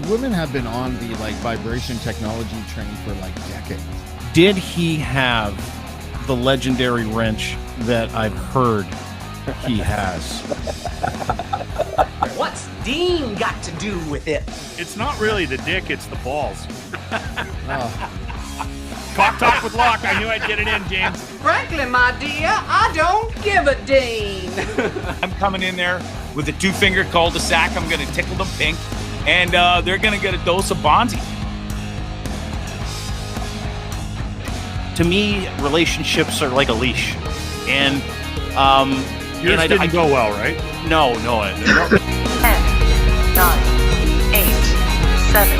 Women have been on the vibration technology train for decades. Did he have the legendary wrench that I've heard he has? What's Dean got to do with it? It's not really the dick, it's the balls. Talk with Locke. I knew I'd get it in, James. Frankly, my dear, I don't give a Dean. I'm coming in there with a 2-finger cul-de-sac. I'm going to tickle them pink, and they're going to get a dose of Bonzi. To me, relationships are like a leash, and yours didn't go well, right? No. 10, 9, 8, 7,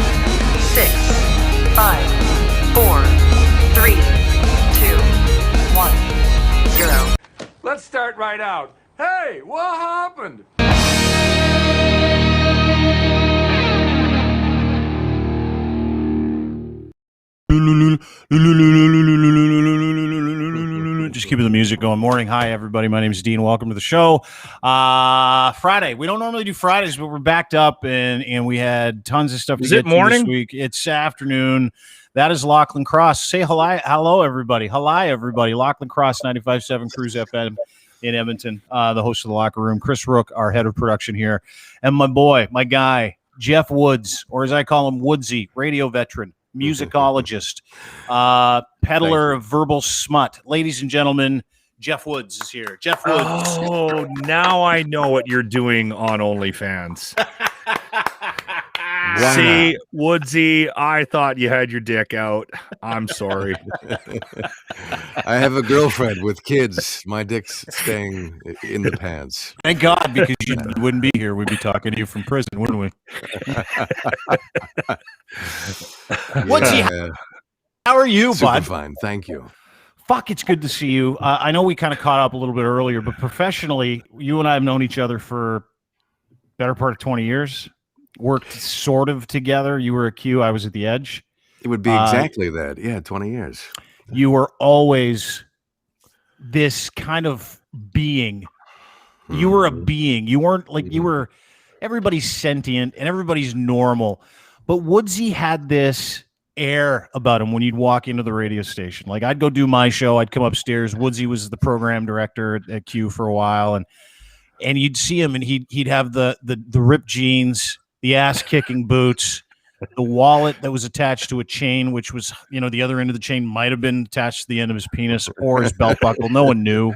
6, 5, 4, 3, 2, 1, 0. Let's start right out. Hey, what happened? Just keeping the music going. Morning. Hi, everybody. My name is Dean. Welcome to the show. Friday. We don't normally do Fridays, but we're backed up, and we had tons of stuff to get to this week. It's afternoon. That is Lachlan Cross. Say hello, everybody. Hello, everybody. Lachlan Cross, 95.7 Cruise FM in Edmonton, the host of The Locker Room. Chris Rook, our head of production here. And my boy, my guy, Jeff Woods, or as I call him, Woodsy, radio veteran, musicologist, peddler of verbal smut. Ladies and gentlemen, Jeff Woods is here. Jeff Woods. Oh, now I know what you're doing on OnlyFans. See, Woodsy, I thought you had your dick out. I'm sorry. I have a girlfriend with kids. My dick's staying in the pants. Thank God, because you wouldn't be here. We'd be talking to you from prison, wouldn't we? Woodsy, how are you, Super bud? Fine, thank you. Fuck, it's good to see you. I know we kind of caught up a little bit earlier, but professionally, you and I have known each other for better part of 20 years. Worked sort of together. You were at Q, I was at the Edge. It would be exactly that. Yeah, 20 years. You were always this kind of being. You were a being. You weren't you were, everybody's sentient and everybody's normal. But Woodsy had this air about him when you'd walk into the radio station. Like, I'd go do my show. I'd come upstairs. Woodsy was the program director at Q for a while. And you'd see him and he'd have the ripped jeans, the ass-kicking boots, the wallet that was attached to a chain, which was, the other end of the chain might have been attached to the end of his penis or his belt buckle. No one knew.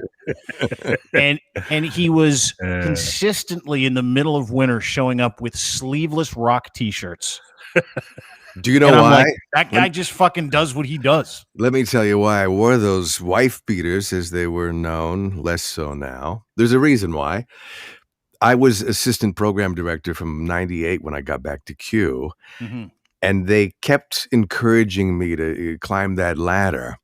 And he was consistently in the middle of winter showing up with sleeveless rock T-shirts. Do you know why? That guy just fucking does what he does. Let me tell you why I wore those wife beaters, as they were known, less so now. There's a reason why. I was assistant program director from 98 when I got back to Q, and they kept encouraging me to climb that ladder.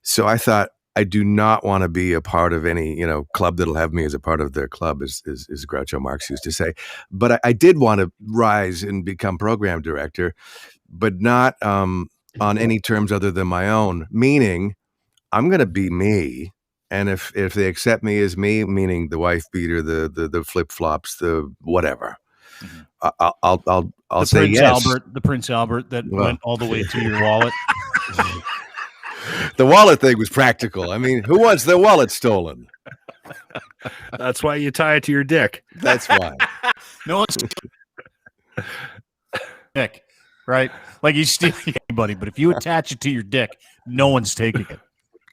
So I thought, I do not want to be a part of any, club that'll have me as a part of their club, as Groucho Marx used to say. But I did want to rise and become program director, but not on any terms other than my own, meaning I'm going to be me. And if they accept me as me, meaning the wife beater, the flip flops, the whatever, I'll say yes. The Prince Albert that went all the way to your wallet. The wallet thing was practical. I mean, who wants their wallet stolen? That's why you tie it to your dick. That's why. No one's dick, right? Like, you steal anybody, but if you attach it to your dick, no one's taking it.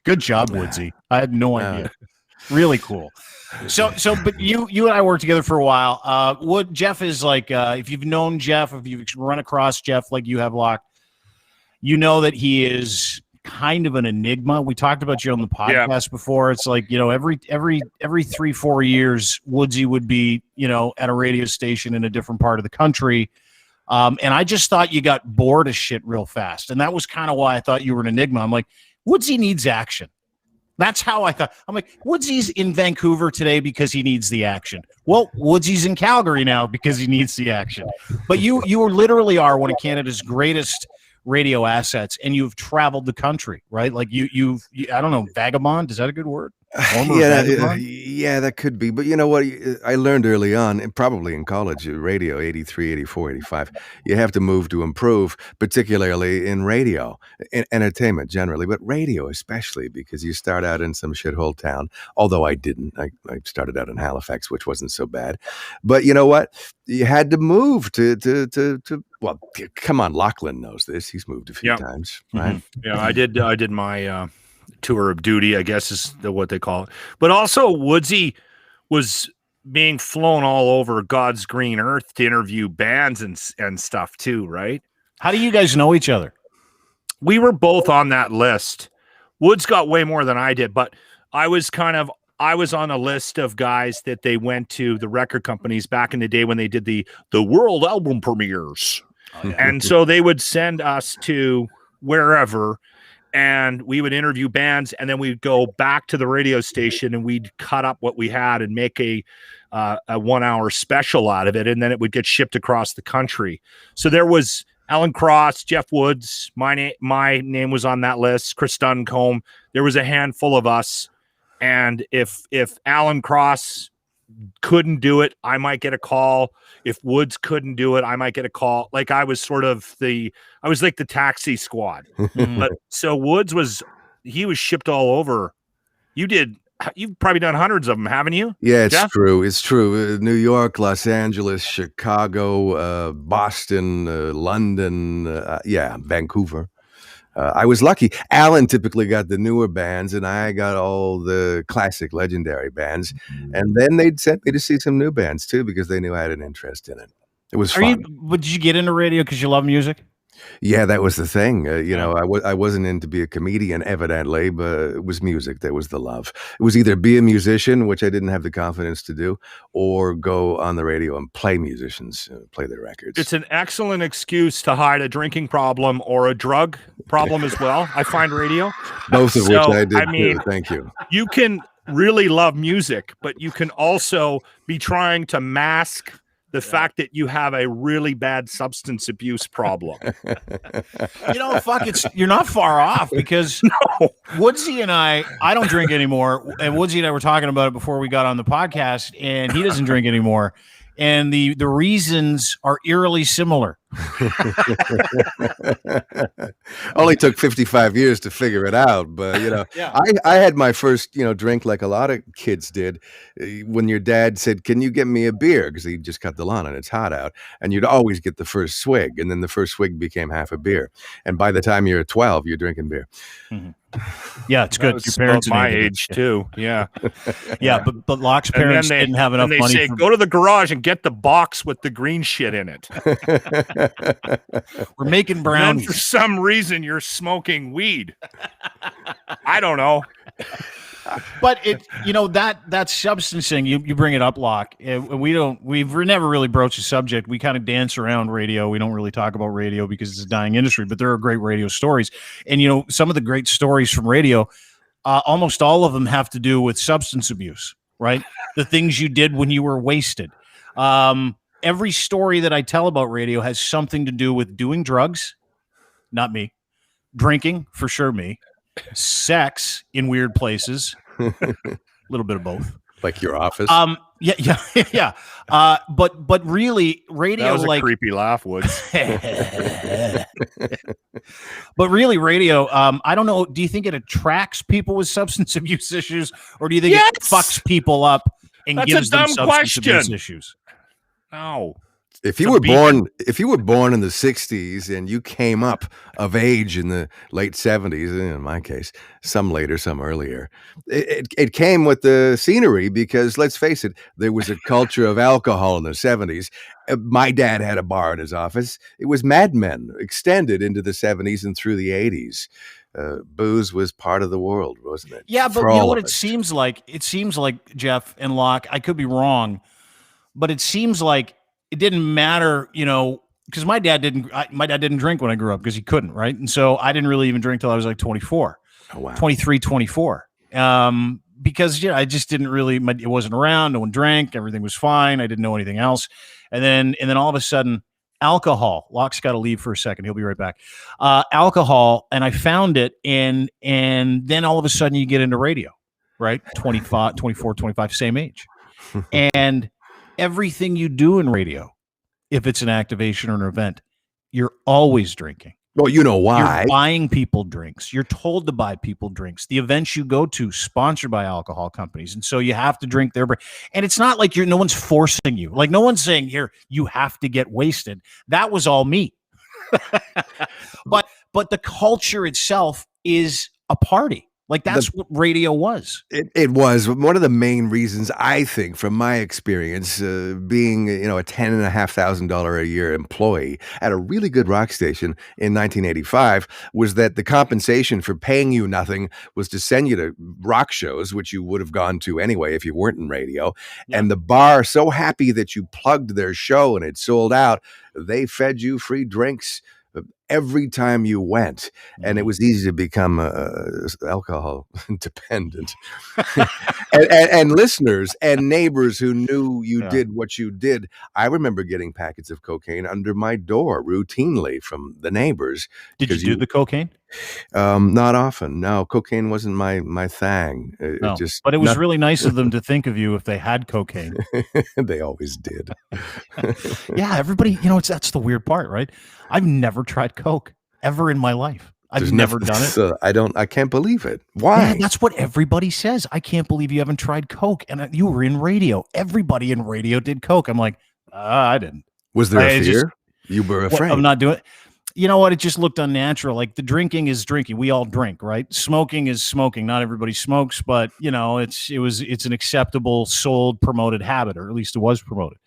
Good job, Woodsy. I had no idea. Really cool. So, but you and I worked together for a while. Jeff is like, if you've known Jeff, if you've run across Jeff like you have, Locke, you know that he is kind of an enigma. We talked about you on the podcast before. It's like, every 3-4 years, Woodsy would be, at a radio station in a different part of the country. And I just thought you got bored of shit real fast. And that was kind of why I thought you were an enigma. I'm like, Woodsy needs action. That's how I thought. I'm like, Woodsy's in Vancouver today because he needs the action. Well, Woodsy's in Calgary now because he needs the action. But you literally are one of Canada's greatest radio assets, and you've traveled the country, right? Like you I don't know, vagabond, is that a good word? Former Yeah, vagabond? yeah, that could be. But you know what? I learned early on, and probably in college, radio, 83, 84, 85, you have to move to improve, particularly in radio, in entertainment generally, but radio especially, because you start out in some shithole town, although I didn't. I started out in Halifax, which wasn't so bad. But you know what? You had to move to well, come on, Lachlan knows this. He's moved a few Yep. times, right? Yeah, I did my tour of duty, I guess is what they call it. But also Woodsy was being flown all over God's green earth to interview bands and stuff too, right? How do you guys know each other? We were both on that list. Woods got way more than I did, but I was on a list of guys that they went to the record companies back in the day when they did the world album premieres. Oh, yeah. And so they would send us to wherever, and we would interview bands, and then we'd go back to the radio station and we'd cut up what we had and make a 1 hour special out of it. And then it would get shipped across the country. So there was Alan Cross, Jeff Woods, my name was on that list, Chris Duncombe. There was a handful of us. And if Alan Cross couldn't do it, I might get a call. If Woods couldn't do it, I might get a call. Like I was like the taxi squad. But so Woods was shipped all over. You've probably done hundreds of them, haven't you? Yeah, it's Jeff? true. It's true. New York, Los Angeles, Chicago, Boston, London, yeah, Vancouver. I was lucky. Alan typically got the newer bands, and I got all the classic, legendary bands. And then they'd sent me to see some new bands too, because they knew I had an interest in it. It was fun. But did you get into radio because you love music? Yeah, that was the thing. You know, I wasn't in to be a comedian, evidently, but it was music that was the love. It was either be a musician, which I didn't have the confidence to do, or go on the radio and play musicians, play their records. It's an excellent excuse to hide a drinking problem or a drug problem as well. I find radio. Both of which I did I mean, too. Thank you. You can really love music, but you can also be trying to mask the fact that you have a really bad substance abuse problem. You're not far off, because Woodsy and I don't drink anymore. And Woodsy and I were talking about it before we got on the podcast, and he doesn't drink anymore. And the reasons are eerily similar. Only took 55 years to figure it out, but you know, I had my first, drink like a lot of kids did when your dad said, "Can you get me a beer?" Because he just cut the lawn and it's hot out, and you'd always get the first swig, and then the first swig became half a beer, and by the time you're 12, you're drinking beer. Mm-hmm. Yeah, it's good. Your parents my age too. Yeah, yeah, but Locke's parents didn't have enough money. They say, go to the garage and get the box with the green shit in it. We're making brownies. For some reason, you're smoking weed. I don't know. But that substance thing, you bring it up, Locke. We've never really broached the subject. We kind of dance around radio. We don't really talk about radio because it's a dying industry, but there are great radio stories. And some of the great stories from radio, almost all of them have to do with substance abuse, right? The things you did when you were wasted. Every story that I tell about radio has something to do with doing drugs, not me, drinking, for sure me, sex in weird places, a little bit of both, like your office. Yeah. But really, radio, that was like a creepy laugh, Woods. But really, radio, I don't know. Do you think it attracts people with substance abuse issues, or do you think it fucks people up and gives them substance abuse issues? No. If you were born in the 60s and you came up of age in the late 70s, in my case, some later, some earlier, it came with the scenery, because let's face it, there was a culture of alcohol in the 70s. My dad had a bar in his office. It was Mad Men extended into the 70s and through the 80s. Booze was part of the world, wasn't it? Yeah, but you know what it seems like? It seems like, Jeff and Locke, I could be wrong, but it seems like it didn't matter, because my dad didn't drink when I grew up because he couldn't, right? And so I didn't really even drink till I was like 24, 23, 24. Because I just didn't really, it wasn't around. No one drank. Everything was fine. I didn't know anything else. And then all of a sudden, alcohol. Locke's got to leave for a second. He'll be right back. Alcohol, and I found it, and then all of a sudden you get into radio. right? 25, 24, 25, same age. And everything you do in radio, if it's an activation or an event, you're always drinking. Well, you know why. You're buying people drinks. You're told to buy people drinks. The events you go to sponsored by alcohol companies. And so you have to drink their and it's not like no one's forcing you. Like no one's saying, here, you have to get wasted. That was all me. But the culture itself is a party. Like that's what radio was. It was one of the main reasons, I think, from my experience, being a $10,500 a year employee at a really good rock station in 1985, was that the compensation for paying you nothing was to send you to rock shows, which you would have gone to anyway if you weren't in radio. Yeah. And the bar, so happy that you plugged their show and it sold out, they fed you free drinks every time you went, and it was easy to become alcohol dependent. and listeners and neighbors who knew you did what you did. I remember getting packets of cocaine under my door routinely from the neighbors. Did you do the cocaine? Not often. No, cocaine wasn't my thing. But it was really nice of them to think of you if they had cocaine. They always did. Yeah, everybody, that's the weird part, right? I've never tried coke ever in my life. I've never done it. I can't believe it. Why? Yeah, that's what everybody says. I can't believe you haven't tried coke. And you were in radio. Everybody in radio did coke. I'm like, I didn't. Was there a fear? You were afraid. I'm not doing it. You know what? It just looked unnatural. Like the drinking is drinking. We all drink, right? Smoking is smoking. Not everybody smokes, but it's an acceptable, sold, promoted habit, or at least it was promoted.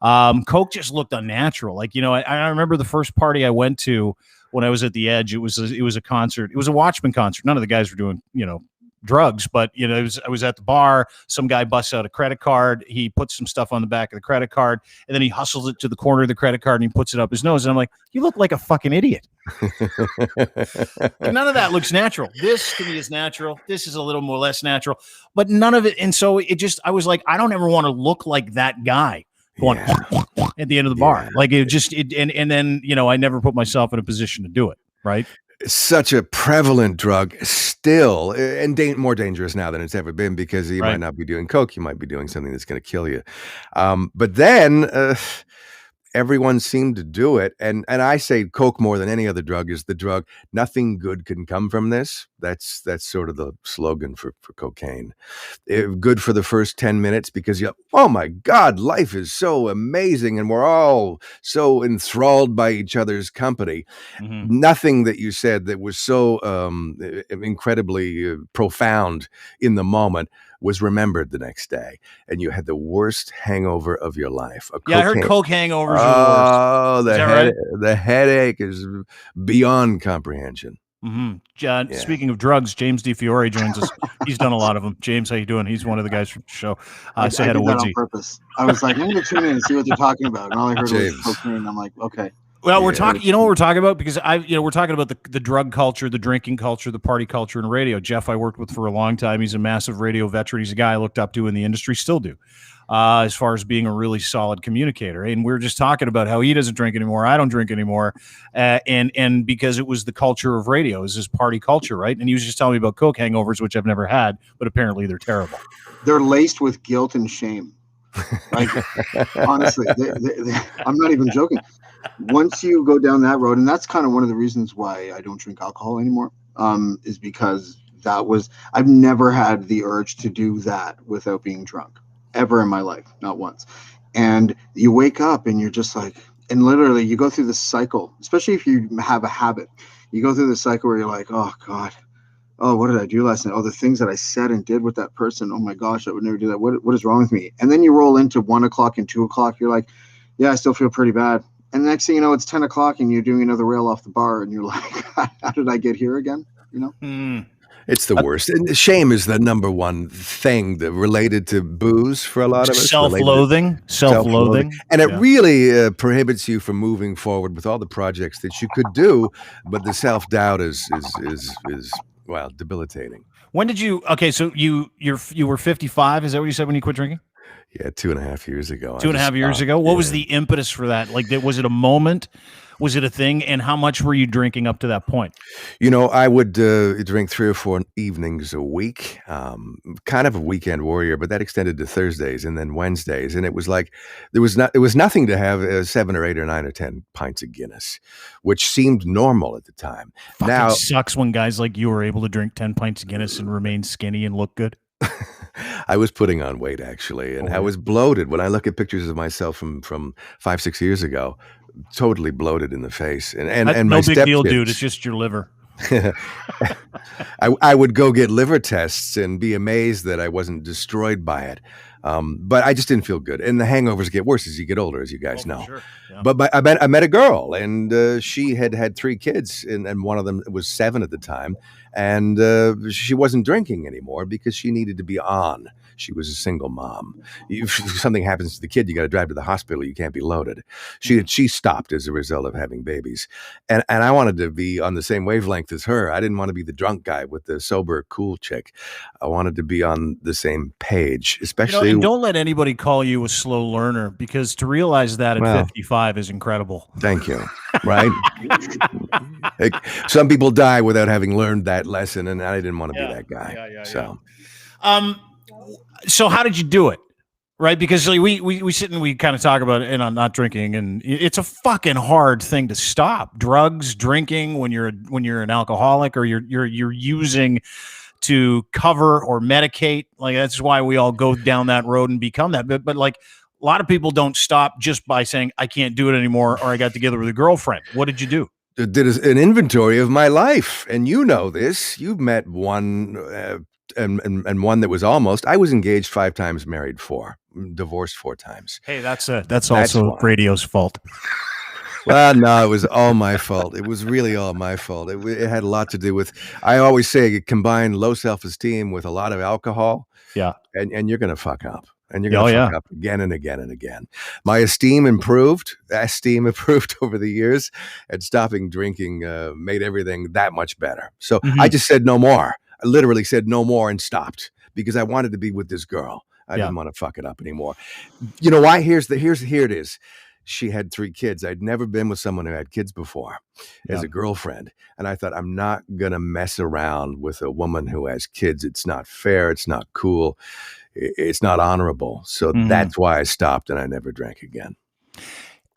Coke just looked unnatural. Like, I remember the first party I went to when I was at the Edge. It was a concert. It was a Watchmen concert. None of the guys were doing, drugs, but I was at the bar. Some guy busts out a credit card. He puts some stuff on the back of the credit card, and then he hustles it to the corner of the credit card and he puts it up his nose. And I'm like, you look like a fucking idiot. None of that looks natural. This to me is natural. This is a little more less natural, but none of it. And so I was like, I don't ever want to look like that guy going at the end of the bar. Like and then, I never put myself in a position to do it. Right. Such a prevalent drug still, and more dangerous now than it's ever been, because you might not be doing coke. You might be doing something that's going to kill you. But then everyone seemed to do it. And I say coke more than any other drug is the drug. Nothing good can come from this. That's sort of the slogan for cocaine. Good for the first 10 minutes because oh my God, life is so amazing and we're all so enthralled by each other's company. Mm-hmm. Nothing that you said that was so incredibly profound in the moment was remembered the next day, and you had the worst hangover of your life. I heard coke hangovers are the worst. The headache is beyond comprehension. Mm-hmm. John, speaking of drugs, James DeFiore joins us. He's done a lot of them. James, how you doing? He's one of the guys from the show. I did that on purpose. I was like, I'm going to tune in and see what they're talking about. And all I heard was cocaine. I'm like, okay. Well, we're talking. You know what we're talking about? Because we're talking about the drug culture, the drinking culture, the party culture in radio. Jeff, I worked with for a long time. He's a massive radio veteran. He's a guy I looked up to in the industry, still do, as far as being a really solid communicator. And we're just talking about how he doesn't drink anymore. I don't drink anymore, and because it was the culture of radio, is this party culture, right? And he was just telling me about coke hangovers, which I've never had, but apparently they're terrible. They're laced with guilt and shame. Like honestly, I'm not even joking. Once you go down that road, and that's kind of one of the reasons why I don't drink alcohol anymore, is because I've never had the urge to do that without being drunk ever in my life, not once. And you wake up and you're just like, and literally you go through this cycle, especially if you have a habit, you go through the cycle where you're like, oh God, oh, what did I do last night? Oh, the things that I said and did with that person. Oh my gosh, I would never do that. What is wrong with me? And then you roll into 1 o'clock and 2 o'clock. You're like, yeah, I still feel pretty bad. And the next thing you know, it's 10 o'clock and you're doing another rail off the bar and you're like, how did I get here again? It's the worst. And shame is the number one thing that related to booze for a lot of us. Self-loathing. And it really prohibits you from moving forward with all the projects that you could do. But the self-doubt is debilitating. When did you? Okay, so you were 55. Is that what you said when you quit drinking? Yeah, 2.5 years ago. 2.5 years ago. What was the impetus for that? Like, was it a moment? Was it a thing? And how much were you drinking up to that point? I would drink 3 or 4 evenings a week, kind of a weekend warrior, but that extended to Thursdays and then Wednesdays. And it was like it was nothing to have 7 or 8 or 9 or 10 pints of Guinness, which seemed normal at the time. Fucking sucks when guys like you are able to drink 10 pints of Guinness and remain skinny and look good. I was putting on weight actually, and I was bloated. When I look at pictures of myself from 5-6 years ago, totally bloated in the face. And no my big deal, stepkids, dude. It's just your liver. I would go get liver tests and be amazed that I wasn't destroyed by it. But I just didn't feel good. And the hangovers get worse as you get older, as you guys know. Sure. Yeah. But I met a girl, and she had 3 kids, and one of them was 7 at the time. And she wasn't drinking anymore because she needed to be on. She was a single mom. If something happens to the kid, you got to drive to the hospital. You can't be loaded. She stopped as a result of having babies. And I wanted to be on the same wavelength as her. I didn't want to be the drunk guy with the sober, cool chick. I wanted to be on the same page, especially. And don't let anybody call you a slow learner, because to realize that at 55 is incredible. Thank you. Right? Some people die without having learned that lesson, and I didn't want to be that guy. So how did you do it? Right? Because we sit and we kind of talk about it, and not drinking, and it's a fucking hard thing to stop. Drugs, drinking, when you're an alcoholic, or you're using to cover or medicate. Like, that's why we all go down that road and become that. But like, a lot of people don't stop just by saying, I can't do it anymore, or I got together with a girlfriend. What did you do? Did an inventory of my life, and you know this. You've met one, and one that was almost. I was engaged 5 times, married 4, divorced 4 times. Hey, that's also radio's fault. Well, no, it was all my fault. It was really all my fault. It had a lot to do with. I always say, combine low self-esteem with a lot of alcohol. Yeah, and you're gonna fuck up. And you're going to fuck up again and again and again. My esteem improved over the years, and stopping drinking made everything that much better. So I just said no more. I literally said no more and stopped, because I wanted to be with this girl. I didn't want to fuck it up anymore. You know why? Here it is. She had 3 kids. I'd never been with someone who had kids before as a girlfriend. And I thought, I'm not going to mess around with a woman who has kids. It's not fair. It's not cool. It's not honorable. So that's why I stopped, and I never drank again.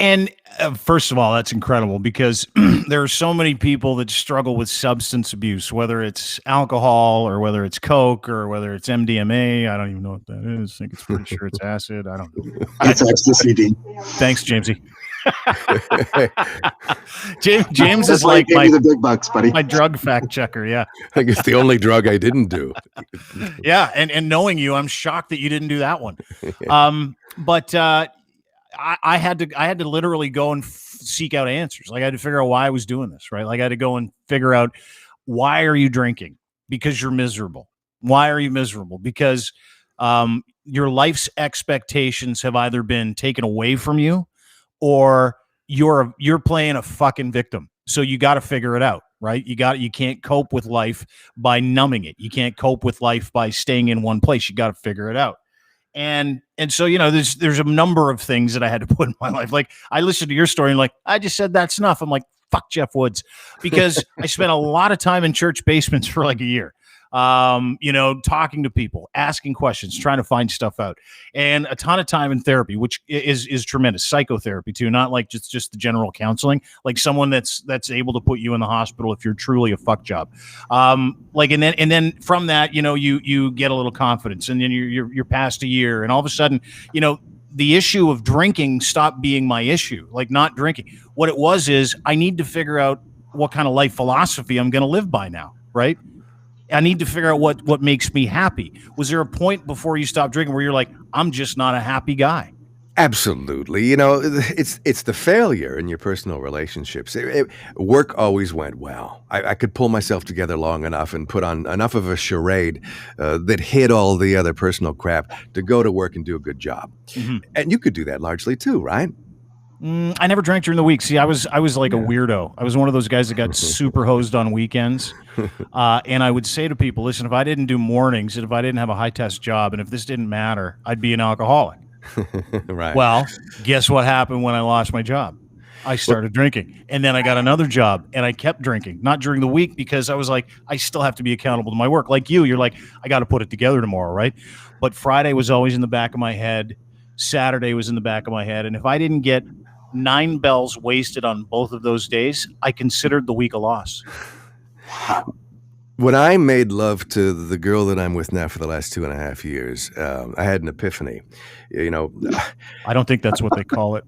And first of all, that's incredible, because there are so many people that struggle with substance abuse, whether it's alcohol or whether it's Coke or whether it's MDMA. I don't even know what that is. I think it's pretty sure it's acid. I don't know. It's ecstasy, Dean. Thanks, Jamesy. James is like the big bucks, buddy. My drug fact checker. Yeah, I think it's the only drug I didn't do. Yeah, and knowing you, I'm shocked that you didn't do that one. But I had to literally go and seek out answers. Like, I had to figure out why I was doing this. Right? Like, I had to go and figure out, why are you drinking? Because you're miserable. Why are you miserable? Because your life's expectations have either been taken away from you, or you're playing a fucking victim. So you got to figure it out, right? You can't cope with life by numbing it. You can't cope with life by staying in one place. You got to figure it out. And so, there's a number of things that I had to put in my life. Like, I listened to your story and like, I just said, that's enough. I'm like, fuck Jeff Woods, because I spent a lot of time in church basements for like a year. Talking to people, asking questions, trying to find stuff out, and a ton of time in therapy, which is tremendous. Psychotherapy too, not like just the general counseling, like someone that's able to put you in the hospital if you're truly a fuck job. And then from that, you get a little confidence, and then you're past a year, and all of a sudden, the issue of drinking stopped being my issue. Like, not drinking. What it was is, I need to figure out what kind of life philosophy I'm going to live by now, right? I need to figure out what makes me happy. Was there a point before you stopped drinking where you're like, I'm just not a happy guy? Absolutely. It's the failure in your personal relationships. Work always went well. I could pull myself together long enough and put on enough of a charade that hid all the other personal crap to go to work and do a good job. And you could do that largely too, right? I never drank during the week. See, I was like a weirdo. I was one of those guys that got super hosed on weekends. And I would say to people, listen, if I didn't do mornings and if I didn't have a high test job and if this didn't matter, I'd be an alcoholic. Right. Well, guess what happened when I lost my job? I started drinking, and then I got another job and I kept drinking, not during the week because I was like, I still have to be accountable to my work. Like you're like, I got to put it together tomorrow. Right. But Friday was always in the back of my head. Saturday was in the back of my head. And if I didn't get 9 bells wasted on both of those days, I considered the week a loss. When I made love to the girl that I'm with now for the last 2.5 years, I had an epiphany. You know, I don't think that's what they call it.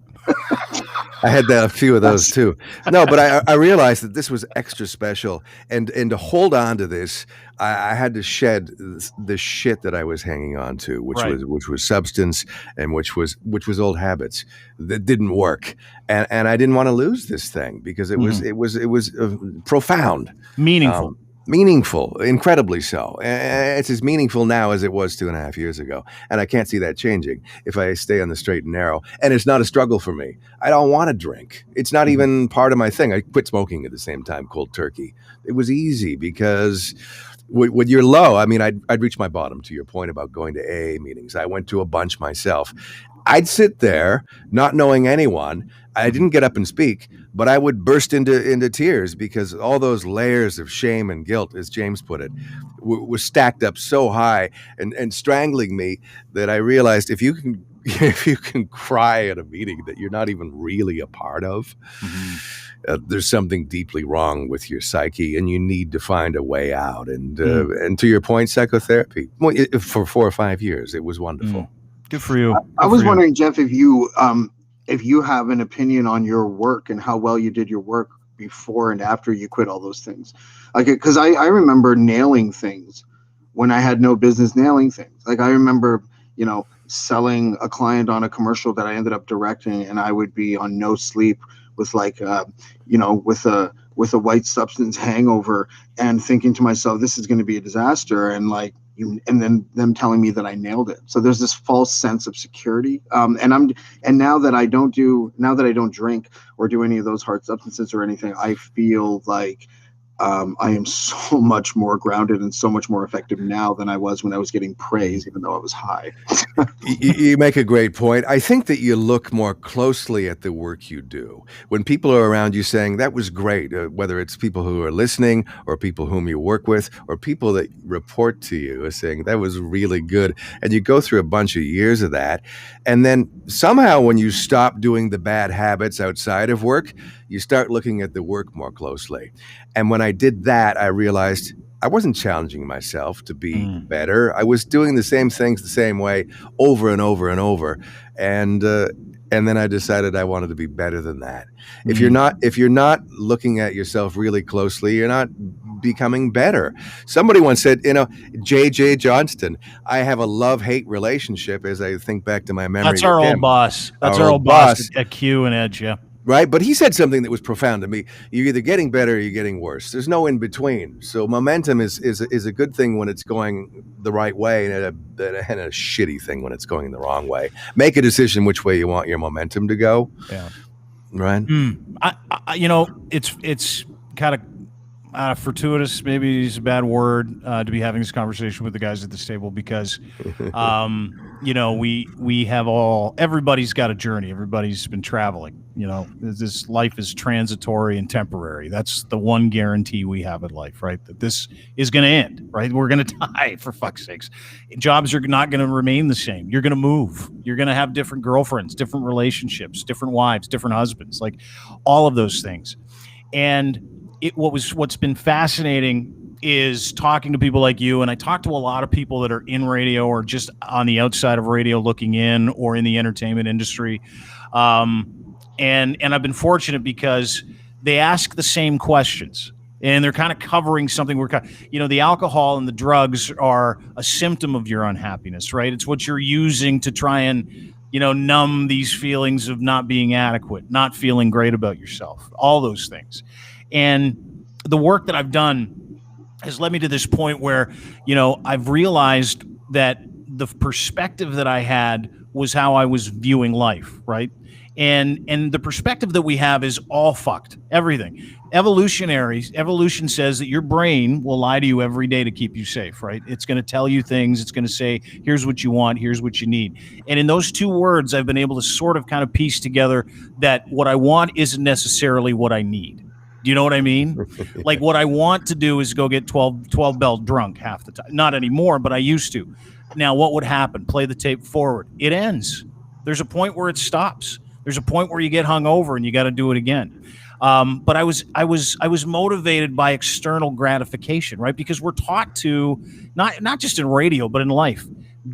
I had a few of those too. No, but I realized that this was extra special, and to hold on to this, I had to shed the shit that I was hanging on to, which was substance and which was old habits that didn't work, and I didn't want to lose this thing because it was profound, meaningful, incredibly so. It's as meaningful now as it was 2.5 years ago. And I can't see that changing if I stay on the straight and narrow. And it's not a struggle for me. I don't want to drink. It's not even part of my thing. I quit smoking at the same time, cold turkey. It was easy because when you're low, I mean, I'd reach my bottom, to your point about going to AA meetings. I went to a bunch myself. I'd sit there not knowing anyone. I didn't get up and speak, but I would burst into tears because all those layers of shame and guilt, as James put it, were stacked up so high and strangling me that I realized if you can cry at a meeting that you're not even really a part of, there's something deeply wrong with your psyche, and you need to find a way out. And to your point, psychotherapy for 4 or 5 years, it was wonderful. Good for you. I was wondering, Jeff, if you have an opinion on your work and how well you did your work before and after you quit all those things. Like, because I remember nailing things when I had no business nailing things. Like, I remember, selling a client on a commercial that I ended up directing, and I would be on no sleep with with a white substance hangover and thinking to myself, this is going to be a disaster. And and then them telling me that I nailed it. So there's this false sense of security. And now that I don't drink or do any of those hard substances or anything, I feel like I am so much more grounded and so much more effective now than I was when I was getting praise, even though I was high. You make a great point. I think that you look more closely at the work you do. When people are around you saying, that was great, whether it's people who are listening or people whom you work with or people that report to you are saying, that was really good. And you go through a bunch of years of that. And then somehow when you stop doing the bad habits outside of work, you start looking at the work more closely. And when I did that, I realized I wasn't challenging myself to be better. I was doing the same things the same way over and over and over. And then I decided I wanted to be better than that. If you're not looking at yourself really closely, you're not becoming better. Somebody once said, J.J. Johnston, I have a love-hate relationship as I think back to my memory. That's our old boss. That's our old boss at Q and Edge, yeah. Right. But he said something that was profound to me. You're either getting better or you're getting worse. There's no in between. So momentum is a good thing when it's going the right way and a shitty thing when it's going the wrong way. Make a decision which way you want your momentum to go. Yeah. Right. It's kind of fortuitous, maybe is a bad word, to be having this conversation with the guys at this table because, we have everybody's got a journey. Everybody's been traveling. This life is transitory and temporary. That's the one guarantee we have in life, right? That this is going to end, right? We're going to die, for fuck's sakes. Jobs are not going to remain the same. You're going to move. You're going to have different girlfriends, different relationships, different wives, different husbands, like all of those things. And what's been fascinating is talking to people like you, and I talk to a lot of people that are in radio or just on the outside of radio looking in or in the entertainment industry. And I've been fortunate because they ask the same questions and they're kind of covering something. The alcohol and the drugs are a symptom of your unhappiness, right? It's what you're using to try and, numb these feelings of not being adequate, not feeling great about yourself, all those things. And the work that I've done has led me to this point where, I've realized that the perspective that I had was how I was viewing life, right? And the perspective that we have is all fucked. Everything. Evolution says that your brain will lie to you every day to keep you safe, right? It's going to tell you things. It's going to say, here's what you want, here's what you need. And in those two words, I've been able to sort of kind of piece together that what I want isn't necessarily what I need. Do you know what I mean? Like what I want to do is go get 12 bell drunk half the time. Not anymore, but I used to. Now, what would happen? Play the tape forward. It ends. There's a point where it stops. There's a point where you get hungover and you got to do it again. But I was motivated by external gratification, right? Because we're taught to not just in radio, but in life,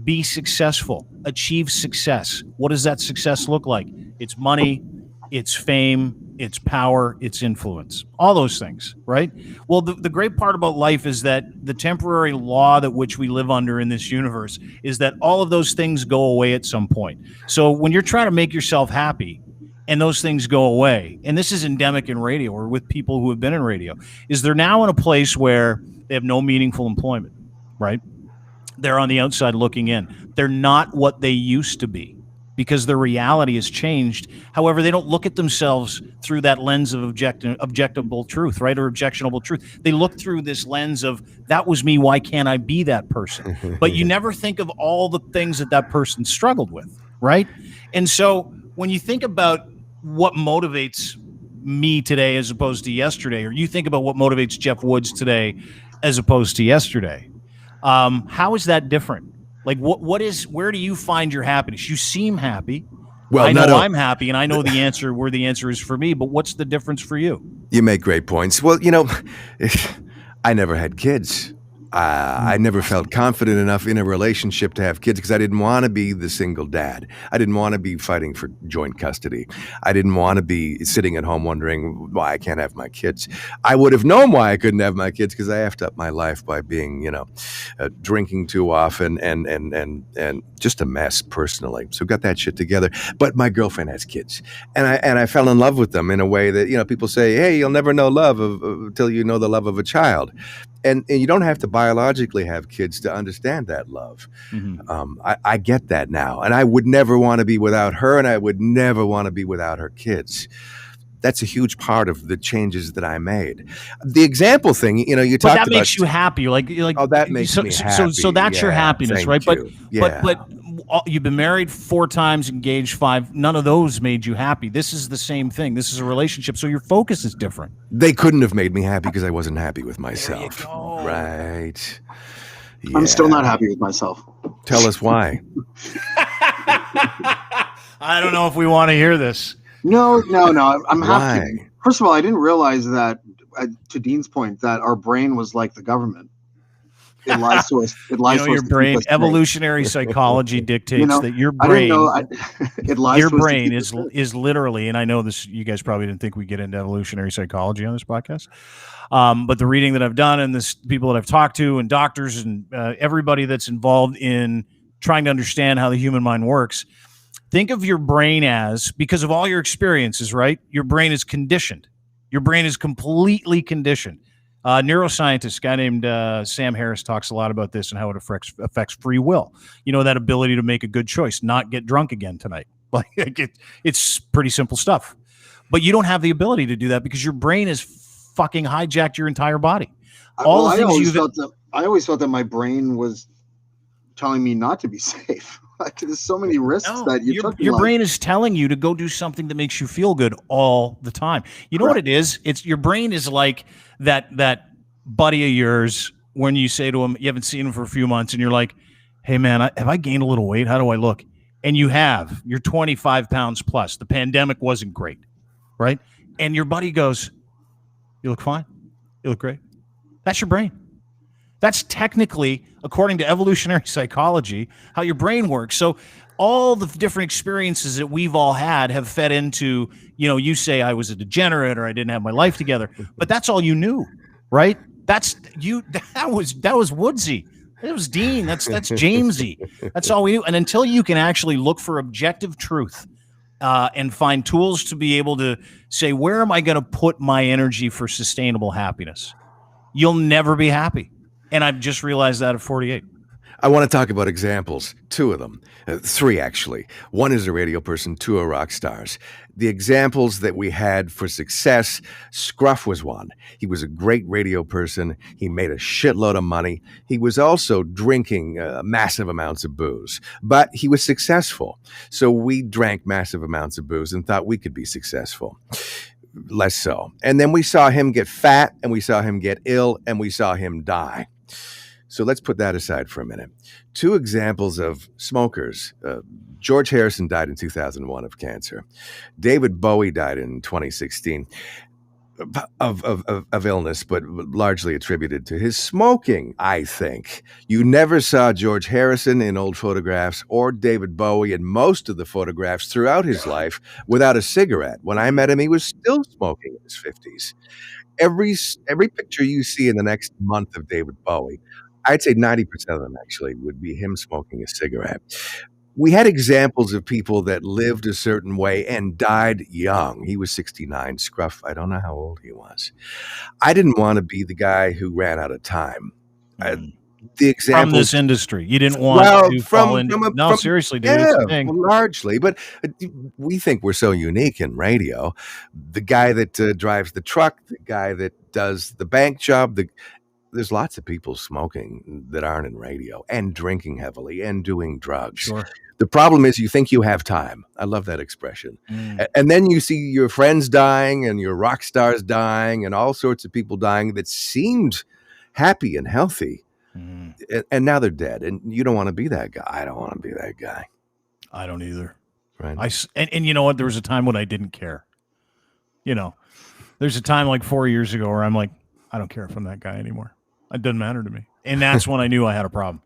be successful, achieve success. What does that success look like? It's money, it's fame, it's power, it's influence, all those things, right? Well, the great part about life is that the temporary law that which we live under in this universe is that all of those things go away at some point. So when you're trying to make yourself happy and those things go away, and this is endemic in radio or with people who have been in radio, is they're now in a place where they have no meaningful employment, right? They're on the outside looking in. They're not what they used to be, because their reality has changed. However, they don't look at themselves through that lens of objectable truth, right? Or objectionable truth. They look through this lens of, that was me, why can't I be that person? But you never think of all the things that person struggled with, right? And so when you think about what motivates me today as opposed to yesterday, or you think about what motivates Jeff Woods today as opposed to yesterday, how is that different? Like where do you find your happiness? You seem happy. Well, I know I'm happy, and I know the answer where the answer is for me, but what's the difference for you? You make great points. Well, I never had kids. I never felt confident enough in a relationship to have kids because I didn't want to be the single dad. I didn't want to be fighting for joint custody. I didn't want to be sitting at home wondering why I can't have my kids. I would have known why I couldn't have my kids because I effed up my life by being, drinking too often and just a mess personally. So got that shit together. But my girlfriend has kids, and I fell in love with them in a way that people say, hey, you'll never know love until you know the love of a child. And you don't have to biologically have kids to understand that love. Mm-hmm. I get that now. And I would never want to be without her, and I would never want to be without her kids. That's a huge part of the changes that I made. The example thing, you talked about. But that makes you happy. You're like, oh, that makes me happy. So that's your happiness, right? But you've been married 4 times, engaged 5. None of those made you happy. This is the same thing. This is a relationship. So your focus is different. They couldn't have made me happy because I wasn't happy with myself. There you go. Right. Yeah. I'm still not happy with myself. Tell us why. I don't know if we want to hear this. No. I'm Why? happy. First of all, I didn't realize that, to Dean's point, that our brain was like the government. It lies to us. It lies to us. Your brain, evolutionary psychology dictates that your brain. It lies your to us brain is literally, and I know this. You guys probably didn't think we get into evolutionary psychology on this podcast, but the reading that I've done and this people that I've talked to and doctors and everybody that's involved in trying to understand how the human mind works. Think of your brain as, because of all your experiences, right? Your brain is conditioned. Your brain is completely conditioned. Neuroscientist, a guy named Sam Harris, talks a lot about this and how it affects free will. That ability to make a good choice, not get drunk again tonight. It's pretty simple stuff. But you don't have the ability to do that because your brain has fucking hijacked your entire body. I always felt that my brain was telling me not to be safe. There's so many risks that your brain is telling you to go do something that makes you feel good all the time. You know what it is? It's your brain is like that buddy of yours when you say to him, you haven't seen him for a few months, and you're like, "Hey man, have I gained a little weight? How do I look?" And you have. You're 25 pounds plus. The pandemic wasn't great, right? And your buddy goes, "You look fine. You look great." That's your brain. That's technically, according to evolutionary psychology, how your brain works. So all the different experiences that we've all had have fed into, you say I was a degenerate or I didn't have my life together, but that's all you knew, right? That's you. That was Woodsy. It was Dean. That's Jamesy. That's all we knew. And until you can actually look for objective truth and find tools to be able to say, where am I going to put my energy for sustainable happiness? You'll never be happy. And I've just realized that at 48. I want to talk about examples, 2 of them, 3 actually. 1 is a radio person, 2 are rock stars. The examples that we had for success, Scruff was one. He was a great radio person. He made a shitload of money. He was also drinking massive amounts of booze, but he was successful. So we drank massive amounts of booze and thought we could be successful. Less so. And then we saw him get fat, and we saw him get ill, and we saw him die. So let's put that aside for a minute. 2 examples of smokers. George Harrison died in 2001 of cancer. David Bowie died in 2016 of illness, but largely attributed to his smoking, I think. You never saw George Harrison in old photographs or David Bowie in most of the photographs throughout his life without a cigarette. When I met him, he was still smoking in his 50s. Every picture you see in the next month of David Bowie, I'd say 90% of them actually would be him smoking a cigarette. We had examples of people that lived a certain way and died young. He was 69. Scruff, I don't know how old he was. I didn't want to be the guy who ran out of time. The example from this industry, you didn't want to fall into. Seriously, dude, it's a thing. Largely, but we think we're so unique in radio. The guy that drives the truck, the guy that does the bank job, there's lots of people smoking that aren't in radio and drinking heavily and doing drugs. Sure. The problem is you think you have time. I love that expression. And then you see your friends dying and your rock stars dying and all sorts of people dying that seemed happy and healthy. And now they're dead. And you don't want to be that guy. I don't want to be that guy. I don't either. Right. And you know what? There was a time when I didn't care. You know, there's a time like 4 years ago where I'm like, I don't care if I'm that guy anymore. It doesn't matter to me. And that's when I knew I had a problem.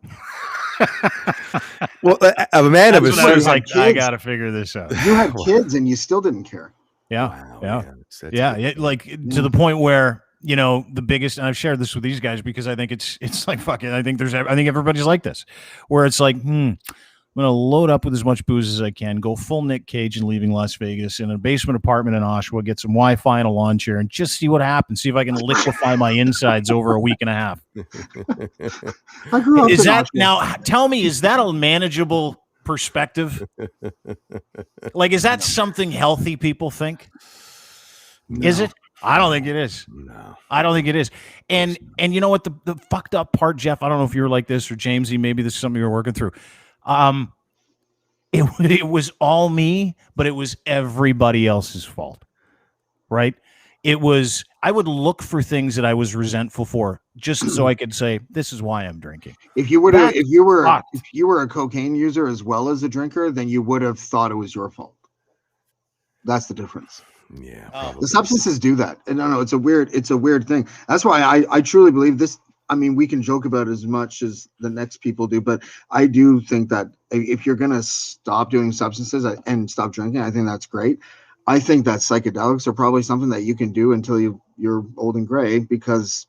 Well, a man of his I was like, I got to figure this out. You had kids and you still didn't care. Yeah. Wow, yeah. Yeah. Like to the point where, you know, the biggest, and I've shared this with these guys because I think it's like, fuck it. I think everybody's like this, where it's like, I'm going to load up with as much booze as I can, go full Nick Cage and leaving Las Vegas in a basement apartment in Oshawa, get some Wi-Fi and a lawn chair, and just see what happens. See if I can liquefy my insides over a week and a half. I grew up Is in that Oshawa. now? Tell me, is that a manageable perspective? Like, is that something healthy people think? No. Is it? I don't think it is. No. I don't think it is. And you know what? The fucked up part, Jeff, I don't know if you're like this or Jamesy, maybe this is something you're working through. It was all me, but it was everybody else's fault, right? It was, I would look for things that I was resentful for just so I could say, this is why I'm drinking. If you were a cocaine user as well as a drinker, then you would have thought it was your fault. That's the difference. Yeah. The substances do that. And no, it's a weird thing. That's why I truly believe this. I mean, we can joke about it as much as the next people do, but I do think that if you're going to stop doing substances and stop drinking, I think that's great. I think that psychedelics are probably something that you can do until you're old and gray, because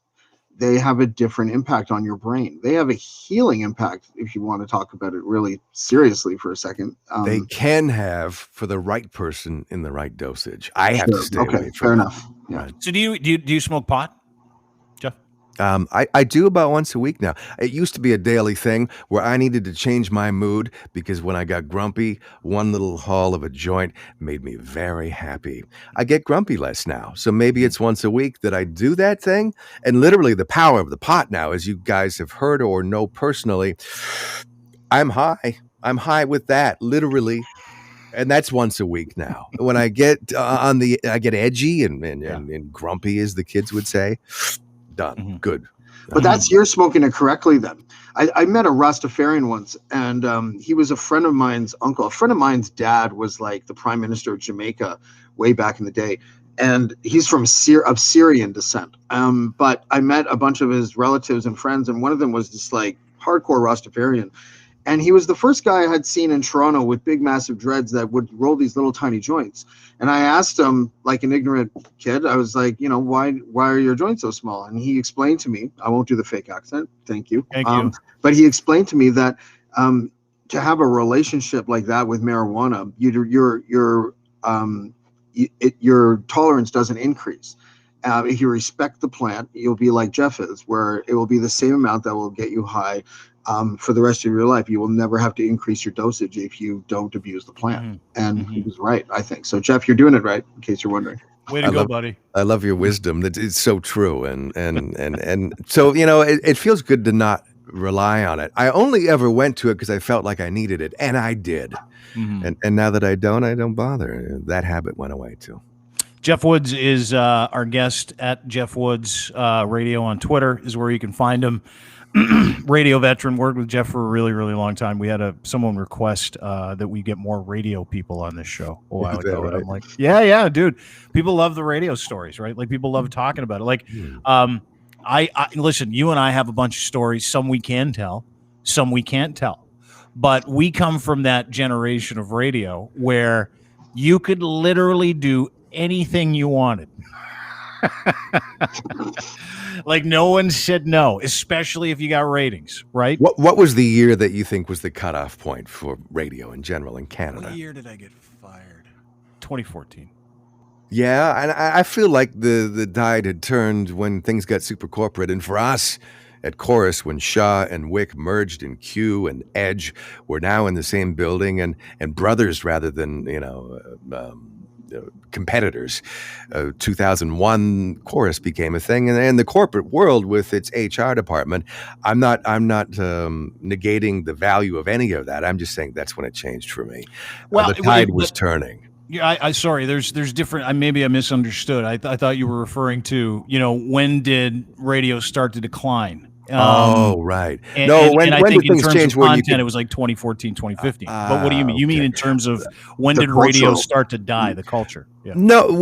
they have a different impact on your brain. They have a healing impact, if you want to talk about it really seriously for a second. They can have, for the right person in the right dosage. I have to stay away from fair them. enough. Yeah. Right. So do you smoke pot, Jeff? I do about once a week now. It used to be a daily thing where I needed to change my mood, because when I got grumpy, one little haul of a joint made me very happy. I get grumpy less now. So maybe it's once a week that I do that thing. And literally the power of the pot now, as you guys have heard or know personally, I'm high. I'm high with that, literally. And that's once a week now. When I get I get edgy and grumpy, as the kids would say. Done. Mm-hmm. Good. But that's you're smoking it correctly then. I met a Rastafarian once, and he was a friend of mine's uncle. A friend of mine's dad was like the prime minister of Jamaica way back in the day. And he's from of Syrian descent. But I met a bunch of his relatives and friends, and one of them was this like hardcore Rastafarian. And he was the first guy I had seen in Toronto with big, massive dreads that would roll these little tiny joints. And I asked him, like an ignorant kid, I was like, you know, why are your joints so small? And he explained to me, I won't do the fake accent. Thank you. Thank you. But he explained to me that to have a relationship like that with marijuana, your tolerance doesn't increase. If you respect the plant, you'll be like Jeff is, where it will be the same amount that will get you high. for the rest of your life. You will never have to increase your dosage if you don't abuse the plant. And he was right, I think. So, Jeff, you're doing it right, in case you're wondering. Way to go, buddy. I love your wisdom. That it's so true. And so, it feels good to not rely on it. I only ever went to it because I felt like I needed it, and I did. And now that I don't bother. That habit went away too. Jeff Woods is our guest at Jeff Woods Radio on Twitter is where you can find him. Radio veteran, worked with Jeff for a really, really long time. We had someone request that we get more radio people on this show a while ago. Right? I'm like, yeah, dude. People love the radio stories, right? Like people love talking about it. Like, I listen. You and I have a bunch of stories. Some we can tell, some we can't tell. But we come from that generation of radio where you could literally do anything you wanted. Like no one said no, especially if you got ratings, right? What was the year that you think was the cutoff point for radio in general in Canada? What year did I get fired? 2014. Yeah, and I feel like the tide had turned when things got super corporate. And for us at Chorus, when Shaw and Wick merged and Q and Edge were now in the same building and brothers rather than, competitors. 2001 Chorus became a thing, and the corporate world with its HR department. I'm not negating the value of any of that. I'm just saying that's when it changed for me. Well, the tide was turning. Yeah, I sorry. There's different. Maybe I misunderstood. I thought you were referring to when did radio start to decline? Right. When I think in terms of content, it was like 2014, 2015. But what do you mean? You mean in terms of when did radio start to die, the culture? Yeah. No,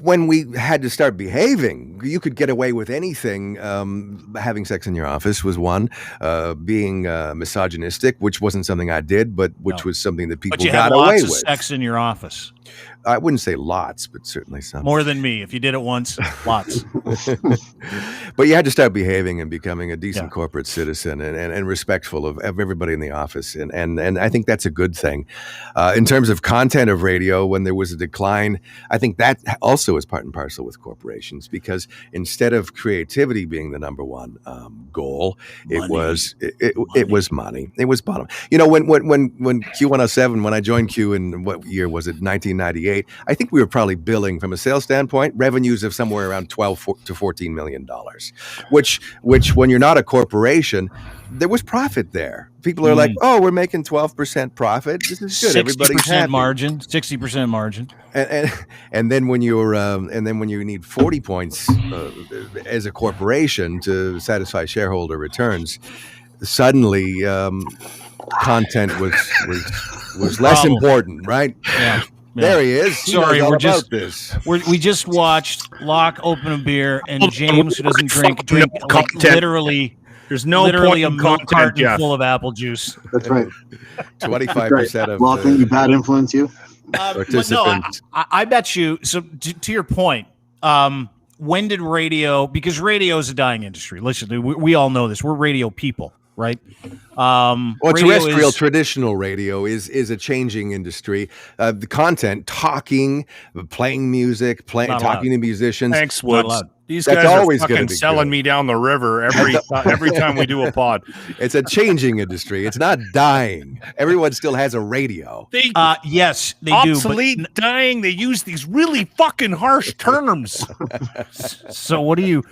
when we had to start behaving, you could get away with anything. Having sex in your office was one. Being misogynistic, which wasn't something I did, but which was something that people got away with. But you had lots of sex in your office. I wouldn't say lots, but certainly some. More than me. If you did it once, lots. But you had to start behaving and becoming a decent corporate citizen and respectful of everybody in the office. And I think that's a good thing. In terms of content of radio, when there was a decline, I think that also is part and parcel with corporations, because instead of creativity being the number one goal, it was money. It was bottom. When Q107, when I joined Q in what year was it? 1998. I think we were probably billing from a sales standpoint revenues of somewhere around $12 to $14 million, which when you're not a corporation, there was profit there. People are like, "Oh, we're making 12% profit. This is good. Everybody's happy." 60% margin. And then when you need 40 points as a corporation to satisfy shareholder returns, suddenly content was less important, right? Yeah. There he is. Sorry, we just watched Locke open a beer, and James, who doesn't drink like literally. There's no literally point a milk carton full of apple juice. That's right. 25% of Locking you bad influence you. Participants. No, I bet you. So to your point, when did radio? Because radio is a dying industry. Listen, we all know this. We're radio people. Right. Terrestrial traditional radio is a changing industry. The content, talking, playing music, talking to musicians. Thanks, Woods. These guys are fucking selling me down the river every time we do a pod. It's a changing industry. It's not dying. Everyone still has a radio. Yes, they obsolete, do. Dying. They use these really fucking harsh terms. So what do you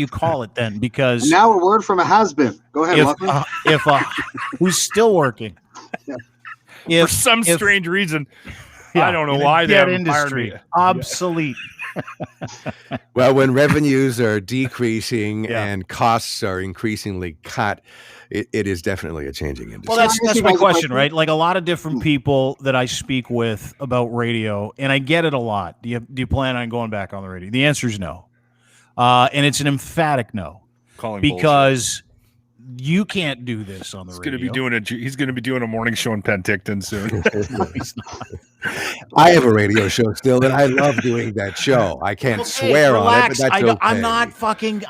call it then? Because now a word from a has-been. Go ahead, if who's still working. For some strange reason. I don't know why that industry obsolete. Well, when revenues are decreasing and costs are increasingly cut, it is definitely a changing industry. Well, that's my question, right? Like a lot of different people that I speak with about radio, and I get it a lot. Do you plan on going back on the radio? The answer is no, and it's an emphatic no. Because you can't do this on the radio. He's going to be doing a morning show in Penticton soon. No, he's not. I have a radio show still, and I love doing that show. I can't swear on it, but that's okay.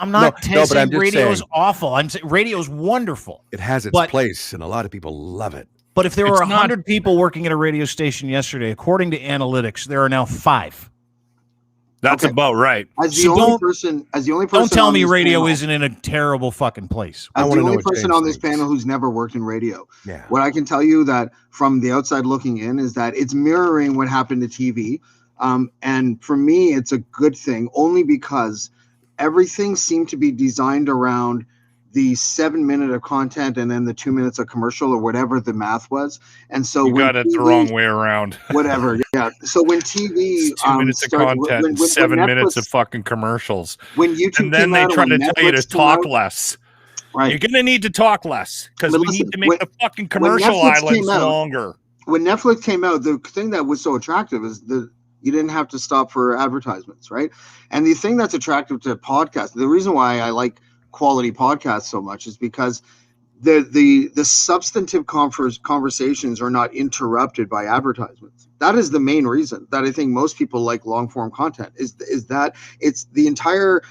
I'm not saying radio is awful. I'm saying radio is wonderful. It has its place, and a lot of people love it. But if there were 100 people working at a radio station yesterday, according to analytics, there are now 5. That's Okay. about right. As the So only don't- person, Don't tell on me this radio panel- isn't in a terrible fucking place. I As the wanna know only what person James on this thinks. panel who's never worked in radio, Yeah. what I can tell you that from the outside looking in is that it's mirroring what happened to TV. And for me, it's a good thing only because everything seemed to be designed around the 7 minute of content and then the 2 minutes of commercial or whatever the math was. And so You when got it the TV wrong way around. whatever, yeah. So when TV It's 2 minutes of content and 7 minutes of fucking commercials. when YouTube And then came they out, try when to tell you to Netflix came talk out, less. right? You're gonna need to talk less because But we listen, need to make when- the fucking commercial Netflix islands came out- longer. When Netflix came out, the thing that was so attractive is that you didn't have to stop for advertisements, right? And the thing that's attractive to podcasts, the reason why I like quality podcasts so much is because the substantive conversations are not interrupted by advertisements. That is the main reason that I think most people like long form content is that it's the entire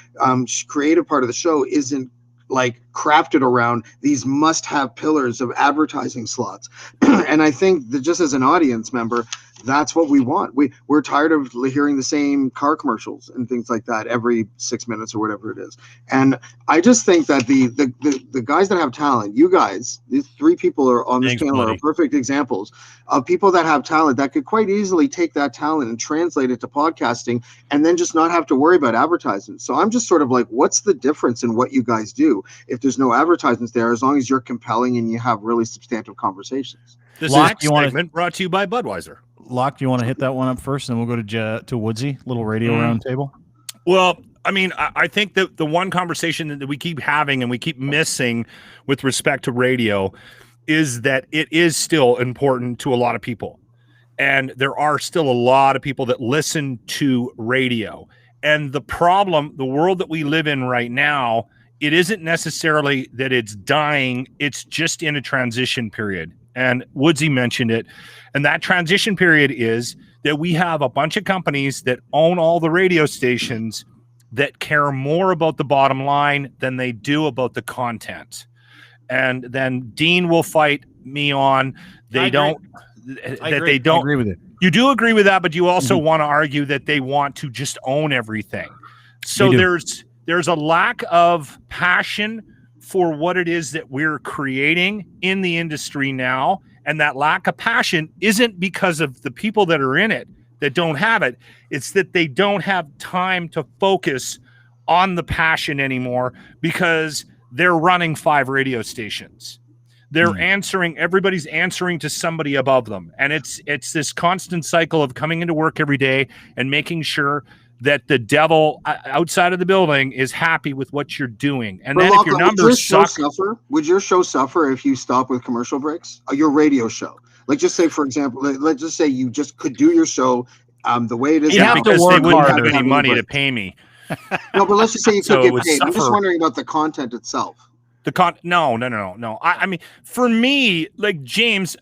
creative part of the show isn't like crafted around these must-have pillars of advertising slots. And I think that just as an audience member, that's what we want. We're tired of hearing the same car commercials and things like that every 6 minutes or whatever it is. And I just think that the guys that have talent, you guys, these three people are on this Thanks, panel buddy. are perfect examples of people that have talent that could quite easily take that talent and translate it to podcasting and then just not have to worry about advertisements. So I'm just sort of like, what's the difference in what you guys do if there's no advertisements there, as long as you're compelling and you have really substantive conversations? This Locke, next you wanna- segment brought to you by Budweiser. Locke, do you want to hit that one up first, and then we'll go to Woodsy, little radio round table? Well, I mean, I think that the one conversation that we keep having and we keep missing with respect to radio is that it is still important to a lot of people. And there are still a lot of people that listen to radio. And the problem, the world that we live in right now, it isn't necessarily that it's dying, it's just in a transition period. And Woodsy mentioned it. And that transition period is that we have a bunch of companies that own all the radio stations that care more about the bottom line than they do about the content. And then Dean will fight me on I they agree. don't I agree with it. you do agree with that, but you also want to argue that they want to just own everything. So They do. there's a lack of passion for what it is that we're creating in the industry now. And that lack of passion isn't because of the people that are in it that don't have it. It's that they don't have time to focus on the passion anymore because they're running 5 radio stations. They're everybody's answering to somebody above them. And it's this constant cycle of coming into work every day and making sure that the devil outside of the building is happy with what you're doing. And then if your numbers suck, would your show suffer if you stop with commercial breaks? Your radio show, like just say, for example, let's just say you just could do your show the way it is. You now, have to because work they wouldn't hard. have any any money to breaks. pay me. No, but let's just say you So could it get would paid. I'm just suffer. wondering about the content itself. No. I mean, for me, like James,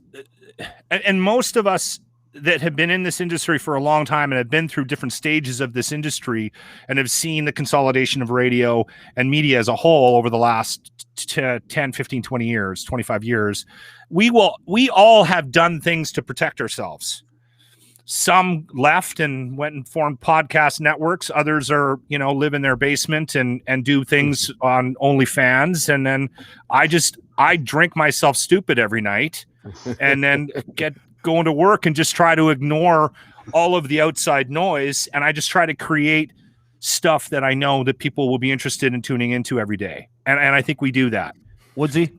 and most of us that have been in this industry for a long time and have been through different stages of this industry and have seen the consolidation of radio and media as a whole over the last 10, 15, 20 years, 25 years, we all have done things to protect ourselves. Some left and went and formed podcast networks. Others are, live in their basement and do things on OnlyFans. And then I drink myself stupid every night and then get going to work and just try to ignore all of the outside noise. And I just try to create stuff that I know that people will be interested in tuning into every day. And I think we do that. Woodsy?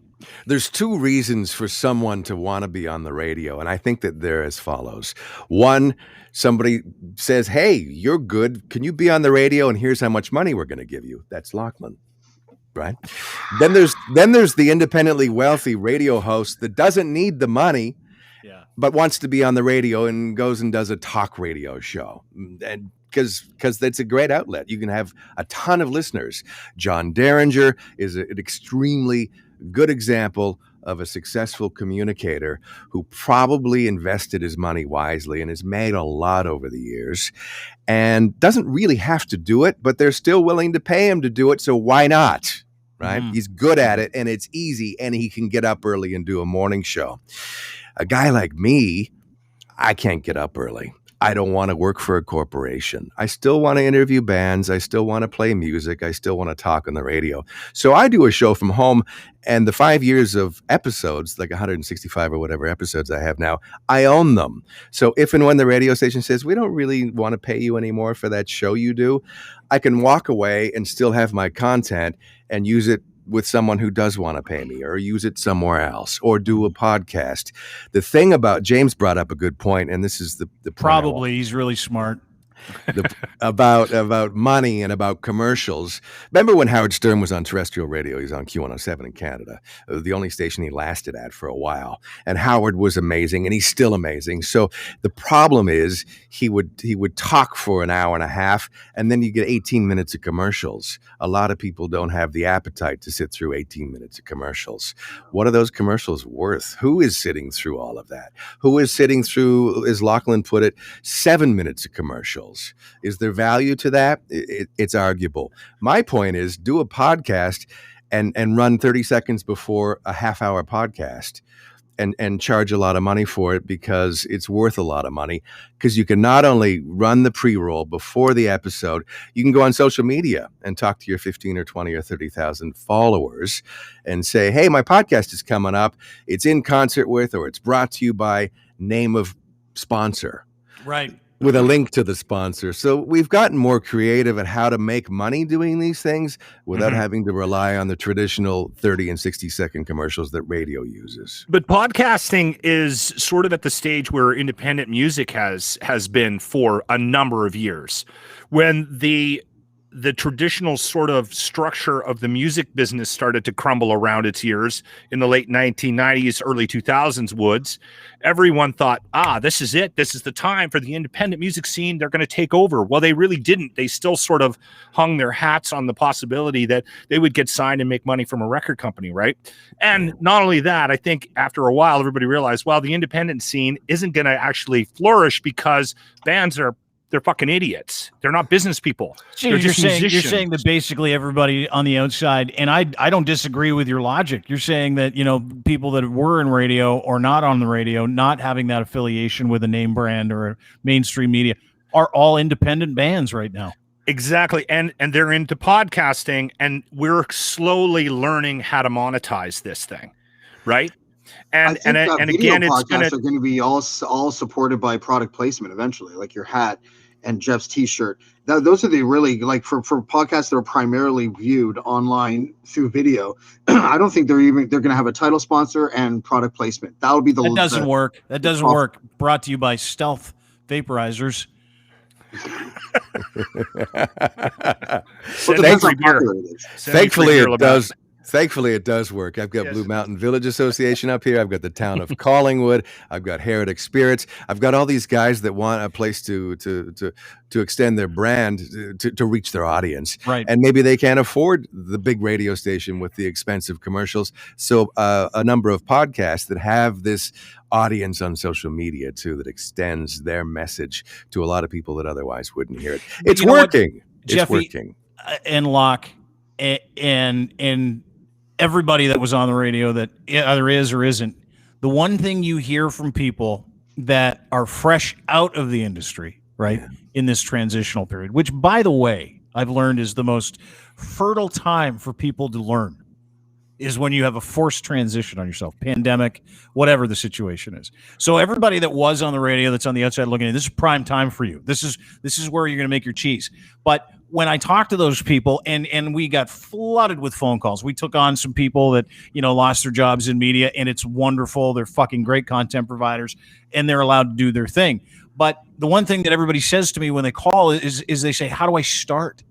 There's 2 reasons for someone to want to be on the radio, and I think that they're as follows. One, somebody says, hey, you're good. Can you be on the radio? And here's how much money we're going to give you. That's Lachlan, right? Then there's the independently wealthy radio host that doesn't need the money, but wants to be on the radio and goes and does a talk radio show. And because that's a great outlet. You can have a ton of listeners. John Derringer is an extremely good example of a successful communicator who probably invested his money wisely and has made a lot over the years and doesn't really have to do it, but they're still willing to pay him to do it. So why not? Right? He's good at it and it's easy and he can get up early and do a morning show. A guy like me, I can't get up early. I don't want to work for a corporation. I still want to interview bands. I still want to play music. I still want to talk on the radio. So I do a show from home, and the 5 years of episodes, like 165 or whatever episodes I have now, I own them. So if and when the radio station says, we don't really want to pay you anymore for that show you do, I can walk away and still have my content and use it with someone who does want to pay me, or use it somewhere else, or do a podcast. The thing about, James brought up a good point, and this is the point Probably he's really smart. about money and about commercials. Remember when Howard Stern was on terrestrial radio? He was on Q107 in Canada, the only station he lasted at for a while. And Howard was amazing, and he's still amazing. So the problem is he would talk for an hour and a half, and then you get 18 minutes of commercials. A lot of people don't have the appetite to sit through 18 minutes of commercials. What are those commercials worth? Who is sitting through all of that? Who is sitting through, as Lachlan put it, 7 minutes of commercials? Is there value to that? It's arguable. My point is, do a podcast and run 30 seconds before a half-hour podcast and charge a lot of money for it, because it's worth a lot of money, because you can not only run the pre-roll before the episode, you can go on social media and talk to your 15 or 20 or 30,000 followers and say, hey, my podcast is coming up. It's in concert with, or it's brought to you by name of sponsor. Right. With a link to the sponsor. So we've gotten more creative at how to make money doing these things without having to rely on the traditional 30 and 60-second commercials that radio uses. But podcasting is sort of at the stage where independent music has been for a number of years. When the traditional sort of structure of the music business started to crumble around its ears in the late 1990s, early 2000s woods, everyone thought, this is it. This is the time for the independent music scene. They're going to take over. Well, they really didn't. They still sort of hung their hats on the possibility that they would get signed and make money from a record company, right? And not only that, I think after a while, everybody realized, well, the independent scene isn't going to actually flourish because bands they're fucking idiots. They're not business people. So They're you're just saying musicians. you're saying that basically everybody on the outside, and I don't disagree with your logic. You're saying that, people that were in radio or not on the radio, not having that affiliation with a name brand or a mainstream media, are all independent bands right now. Exactly. And they're into podcasting, and we're slowly learning how to monetize this thing, right? And again, it's podcasts are going to be all supported by product placement eventually, like your hat and Jeff's T-shirt. Those are the really, like, for podcasts that are primarily viewed online through video. I don't think they're going to have a title sponsor and product placement. That'll be That doesn't work. That doesn't work. Brought to you by Stealth Vaporizers. Thankfully, it does. Thankfully, it does work. I've got Blue Mountain Village Association up here. I've got the town of Collingwood. I've got Heritage Spirits. I've got all these guys that want a place to extend their brand to reach their audience. Right. And maybe they can't afford the big radio station with the expensive commercials. So a number of podcasts that have this audience on social media too, that extends their message to a lot of people that otherwise wouldn't hear it. It's working. It's working. And Locke and everybody that was on the radio that either is or isn't, the one thing you hear from people that are fresh out of the industry, right, in this transitional period, which, by the way, I've learned is the most fertile time for people to learn, is when you have a forced transition on yourself, pandemic, whatever the situation is. So everybody that was on the radio that's on the outside looking in, this is prime time for you. This is where you're going to make your cheese. But when I talk to those people, and we got flooded with phone calls, we took on some people that, lost their jobs in media, and it's wonderful. They're fucking great content providers, and they're allowed to do their thing. But the one thing that everybody says to me when they call is they say, how do I start?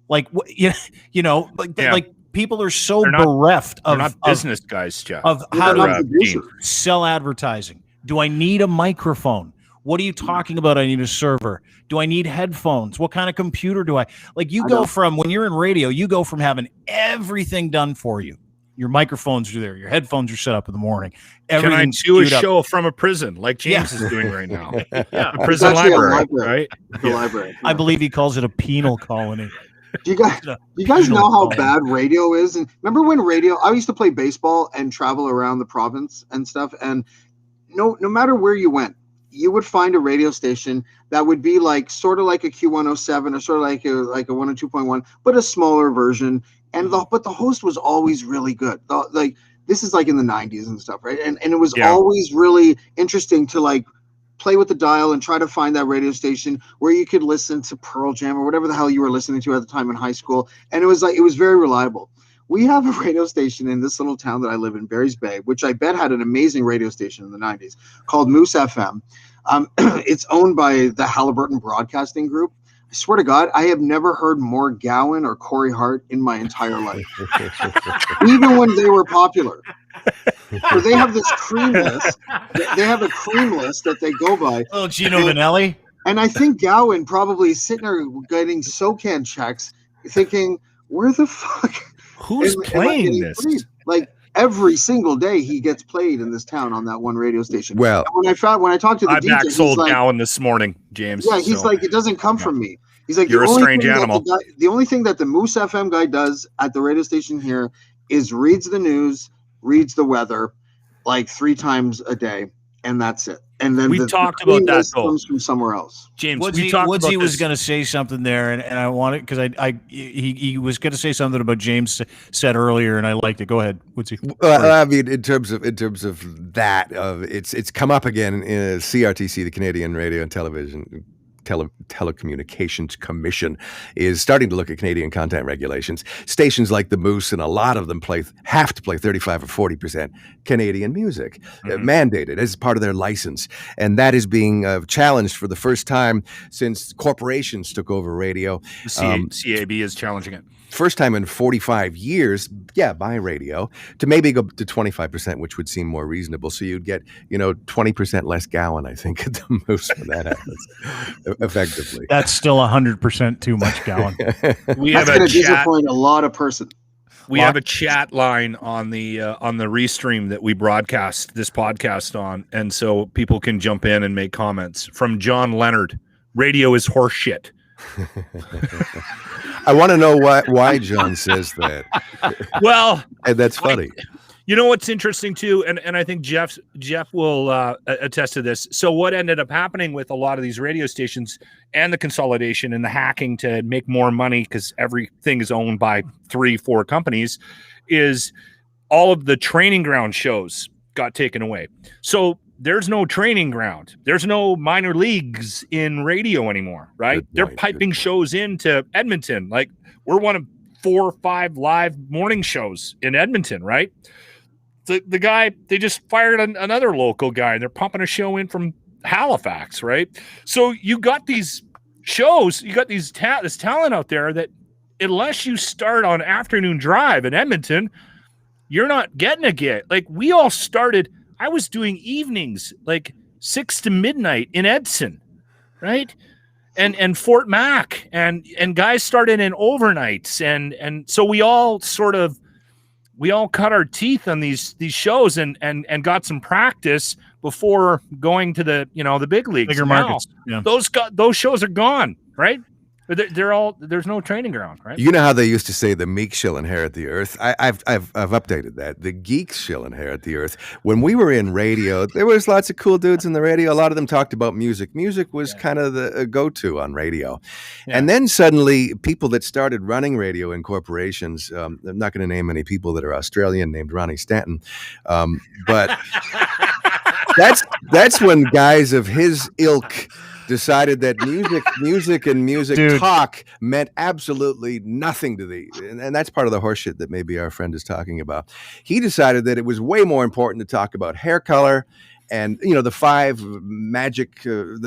Like, like people are so bereft of not business guys, Jeff. Of how to sell advertising. Do I need a microphone? What are you talking about? I need a server. Do I need headphones? What kind of computer do I like? You go from, when you're in radio, you go from having everything done for you. Your microphones are there. Your headphones are set up in the morning. Can I do a show from a prison like James is doing right now? A prison library, right? The library. I believe he calls it a penal colony. Do you guys know how bad radio is? And remember when I used to play baseball and travel around the province and stuff, and no matter where you went, you would find a radio station that would be like sort of like a Q107 or sort of like a 102.1, but a smaller version. And but the host was always really good. Like this is like in the 90s and stuff, right? And it was always really interesting to like play with the dial and try to find that radio station where you could listen to Pearl Jam or whatever the hell you were listening to at the time in high school. And it was very reliable. We have a radio station in this little town that I live in, Barry's Bay, which I bet had an amazing radio station in the 90s called Moose FM. It's owned by the Halliburton Broadcasting Group. I swear to God, I have never heard more Gowan or Corey Hart in my entire life, even when they were popular. So they have this cream list. They have a cream list that they go by. Oh, Gino Vanelli. And I think Gowan probably is sitting there getting SoCan checks, thinking, "Where the fuck? Who's playing this?" Like every single day, he gets played in this town on that one radio station. Well, and when I talked to the I DJ, back sold like, Gowan this morning, James. Yeah, he's like, it doesn't come from me. He's like, you're a strange animal. The only thing that the Moose FM guy does at the radio station here is reads the news, reads the weather, like 3 times a day, and that's it. And then we talked about that though. Comes from somewhere else. James, Woodsy was going to say something there, and I wanted because he was going to say something about James said earlier, and I liked it. Go ahead, Woodsy. Well, I mean, in terms of that, it's come up again in CRTC, the Canadian Radio and Television Telecommunications Commission, is starting to look at Canadian content regulations. Stations like the Moose and a lot of them have to play 35 or 40% Canadian music, mandated as part of their license. And that is being challenged for the first time since corporations took over radio. CAB is challenging it. First time in 45 years, by radio, to maybe go to 25%, which would seem more reasonable. So you'd get, 20% less Gowan, I think, at the Moose when that happens, effectively. That's still 100% too much Gowan. We have going to disappoint a lot of person. We have a chat line on the restream that we broadcast this podcast on, and so people can jump in and make comments. From John Leonard, radio is horse shit. I want to know why John says that. Well, and that's funny. You know what's interesting too, and I think Jeff will attest to this. So what ended up happening with a lot of these radio stations and the consolidation and the hacking to make more money, because everything is owned by 3-4 companies, is all of the training ground shows got taken away. So there's no training ground. There's no minor leagues in radio anymore, right? They're piping shows into Edmonton. Like, we're one of 4 or 5 live morning shows in Edmonton, right? The guy, they just fired another local guy, and they're pumping a show in from Halifax, right? So you got these shows, you got this talent out there that unless you start on afternoon drive in Edmonton, you're not getting a gig. Like, we all started, I was doing evenings, like 6 to midnight in Edson, right? And Fort Mac, and guys started in overnights, and so we all cut our teeth on these shows and got some practice before going to the big leagues. Bigger markets. Yeah. Those shows are gone, right? There's no training ground, right? You know how they used to say the meek shall inherit the earth? I've updated that. The geeks shall inherit the earth. When we were in radio, there was lots of cool dudes in the radio. A lot of them talked about music. Music was kind of the go-to on radio. Yeah. And then suddenly people that started running radio in corporations, I'm not going to name any people that are Australian named Ronnie Stanton, but that's when guys of his ilk decided that music and music talk meant absolutely nothing to these. And that's part of the horseshit that maybe our friend is talking about. He decided that it was way more important to talk about hair color and, the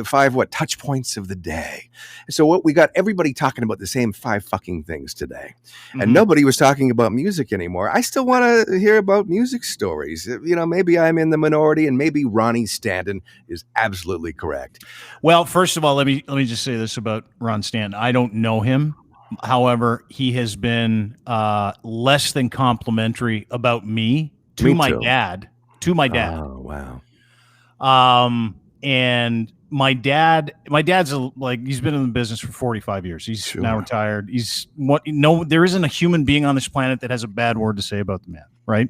5 touch points of the day. So what we got everybody talking about the same 5 fucking things today. And nobody was talking about music anymore. I still want to hear about music stories. Maybe I'm in the minority, and maybe Ronnie Stanton is absolutely correct. Well, first of all, let me just say this about Ron Stanton. I don't know him. However, he has been less than complimentary about me to my dad. Oh, wow. And my dad's he's been in the business for 45 years. He's now retired. There isn't a human being on this planet that has a bad word to say about the man. Right.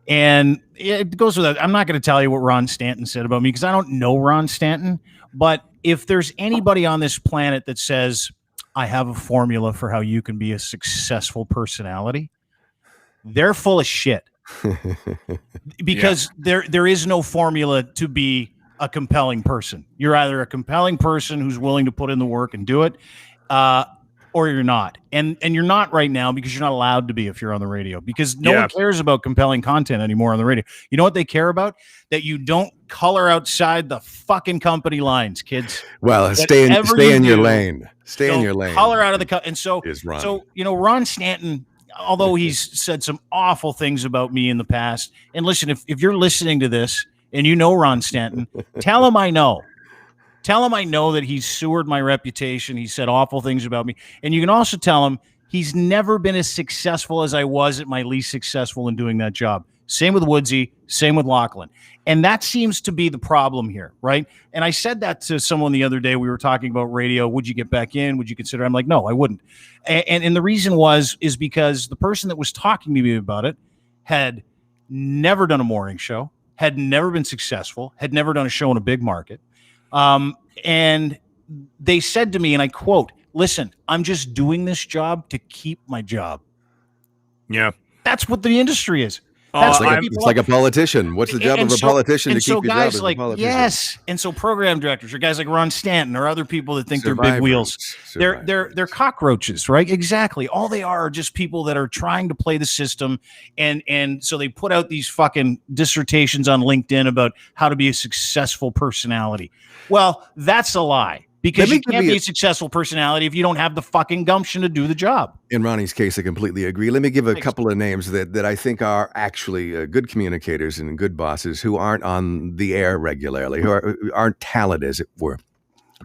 And it goes with that. I'm not going to tell you what Ron Stanton said about me because I don't know Ron Stanton. But if there's anybody on this planet that says, I have a formula for how you can be a successful personality, they're full of shit. Because there is no formula to be a compelling person. You're either a compelling person who's willing to put in the work and do it, or you're not. And you're not right now because you're not allowed to be if you're on the radio, because no one cares about compelling content anymore on the radio. You know what they care about? That you don't color outside the fucking company lines, kids. Well, stay in your lane. Stay in your lane. Color out of the and so Ron Stanton, although he's said some awful things about me in the past, and listen, if you're listening to this and you know Ron Stanton, tell him I know. Tell him I know that he's sewered my reputation. He said awful things about me. And you can also tell him he's never been as successful as I was at my least successful in doing that job. Same with Woodsy, same with Lachlan. And that seems to be the problem here, right? And I said that to someone the other day. We were talking about radio. Would you get back in? Would you consider? I'm like, no, I wouldn't. And the reason is because the person that was talking to me about it had never done a morning show, had never been successful, had never done a show in a big market. And they said to me, and I quote, listen, I'm just doing this job to keep my job. Yeah. That's what the industry is. It's like a politician. What's the job of a politician to keep your job as a politician? Yes. And so program directors or guys like Ron Stanton or other people that think they're big wheels. They're cockroaches, right? Exactly. All they are just people that are trying to play the system. And so they put out these fucking dissertations on LinkedIn about how to be a successful personality. Well, that's a lie. Because you can't be a successful personality if you don't have the fucking gumption to do the job. In Ronnie's case, I completely agree. Let me give a couple of names that I think are actually good communicators and good bosses who aren't on the air regularly, who aren't talented, as it were.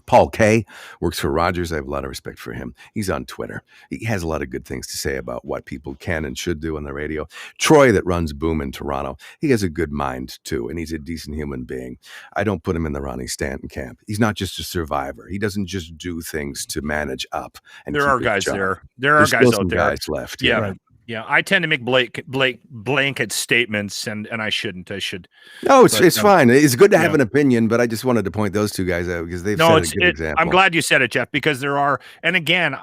Paul Kay works for Rogers. I have a lot of respect for him. He's on Twitter. He has a lot of good things to say about what people can and should do on the radio. Troy, that runs Boom in Toronto, he has a good mind too, and he's a decent human being. I don't put him in the Ronnie Stanton camp. He's not just a survivor. He doesn't just do things to manage up. And there are guys there. There are guys out there. Guys left. Yeah. Right. Yeah, I tend to make blanket statements, and I shouldn't. I should. No, it's fine. It's good to have an opinion, but I just wanted to point those two guys out because they've set a good example. I'm glad you said it, Jeff, because there are, and again,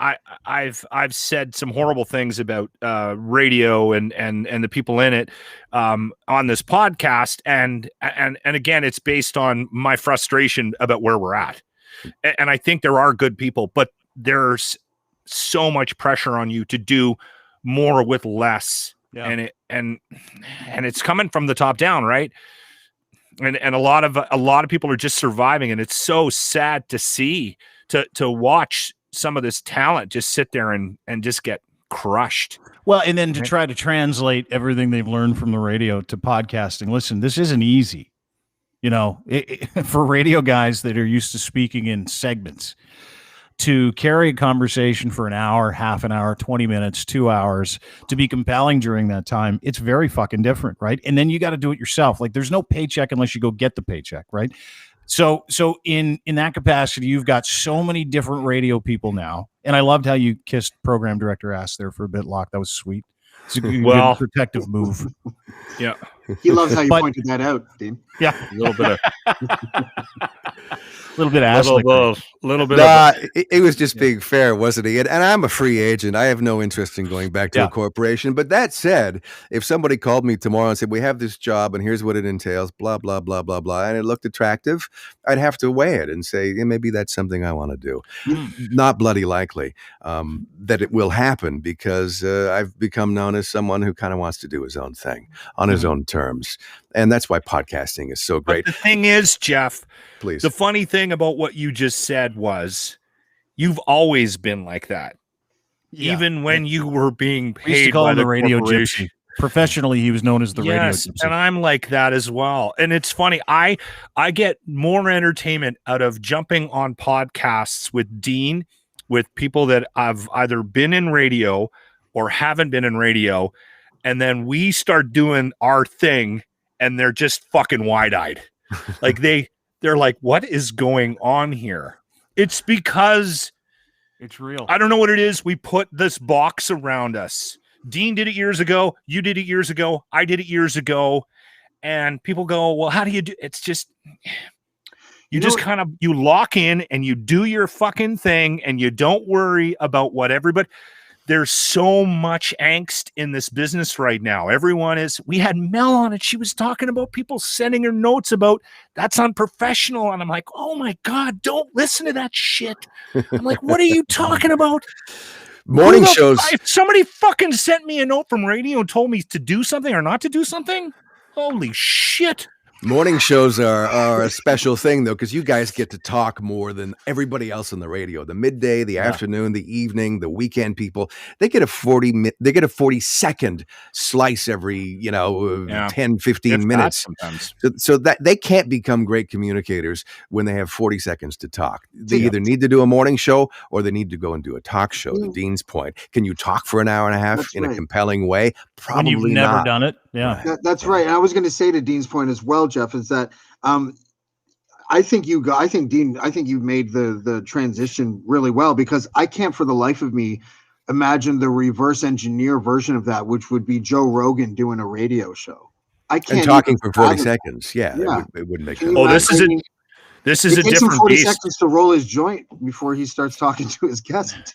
I've said some horrible things about radio and the people in it on this podcast, and again, it's based on my frustration about where we're at, and I think there are good people, but there's so much pressure on you to do more with less, and it's coming from the top down, right? And a lot of people are just surviving, and it's so sad to see to watch some of this talent just sit there and just get crushed. Well, and then to try to translate everything they've learned from the radio to podcasting. Listen, this isn't easy, for radio guys that are used to speaking in segments. To carry a conversation for an hour, half an hour, 20 minutes, 2 hours, to be compelling during that time, it's very fucking different, right? And then you got to do it yourself. Like, there's no paycheck unless you go get the paycheck, right? So in that capacity, you've got so many different radio people now. And I loved how you kissed program director ass there for a bit, Locke. That was sweet. It's a good protective move. Yeah. He loves how you pointed that out, Dean. Yeah. A little bit of little bit of it was just being fair, wasn't he? And I'm a free agent. I have no interest in going back to a corporation. But that said, if somebody called me tomorrow and said, we have this job and here's what it entails, blah, blah, blah, blah, blah, and it looked attractive, I'd have to weigh it and say, maybe that's something I want to do. Not bloody likely that it will happen, because I've become known as someone who kind of wants to do his own thing on his own terms. And that's why podcasting is so great. But the thing is, Jeff, please. The funny thing about what you just said was you've always been like that. Yeah. Even when you were being paid, we used to call him the radio gypsy. Professionally, he was known as the radio gypsy. And I'm like that as well. And it's funny. I get more entertainment out of jumping on podcasts with Dean, with people that I've either been in radio or haven't been in radio. And then we start doing our thing, and they're just fucking wide-eyed. Like they're like, what is going on here? It's because it's real. I don't know what it is. We put this box around us. Dean did it years ago. You did it years ago. I did it years ago. And people go, well, how do you do? It's just, you just kind of, you lock in and you do your fucking thing and you don't worry about what everybody, there's so much angst in this business right now. Everyone is, we had Mel on it. She was talking about people sending her notes about that's unprofessional. And I'm like, oh my God, don't listen to that shit. I'm like, what are you talking about? Morning shows. If somebody fucking sent me a note from radio and told me to do something or not to do something, holy shit. Morning shows are a special thing, though, because you guys get to talk more than everybody else on the radio. The midday, the afternoon, the evening, the weekend people, they get a 40-second slice every, 10, 15 minutes. So that they can't become great communicators when they have 40 seconds to talk. They either need to do a morning show or they need to go and do a talk show. To Dean's point, can you talk for an hour and a half a compelling way? Probably when you've never done it. Yeah, that's right. And I was going to say to Dean's point as well, Jeff, is that I think Dean, I think you made the transition really well, because I can't for the life of me imagine the reverse engineer version of that, which would be Joe Rogan doing a radio show. I can't. And talking for 40 seconds. Yeah. It wouldn't make sense. Oh, this is a different him 40 beast. seconds to roll his joint before he starts talking to his guest.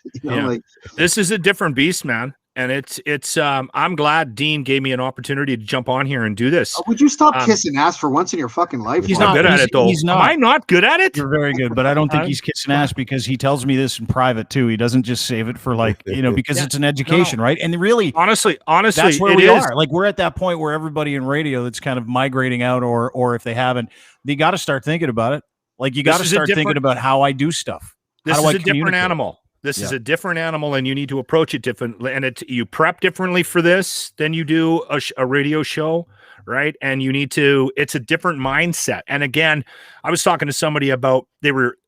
This is a different beast, man. And it's I'm glad Dean gave me an opportunity to jump on here and do this. Would you stop kissing ass for once in your fucking life? He's not good at it, though. Am I not good at it? You're very good, but I don't think he's kissing ass, because he tells me this in private too. He doesn't just save it for because it's an education, right? And really, honestly, that's where we are. Like, we're at that point where everybody in radio that's kind of migrating out, or if they haven't, they got to start thinking about it. Like, you got to start thinking about how I do stuff. This is a different animal. This is a different animal, and you need to approach it differently. And you prep differently for this than you do a radio show, right? And it's a different mindset. And again, I was talking to somebody about,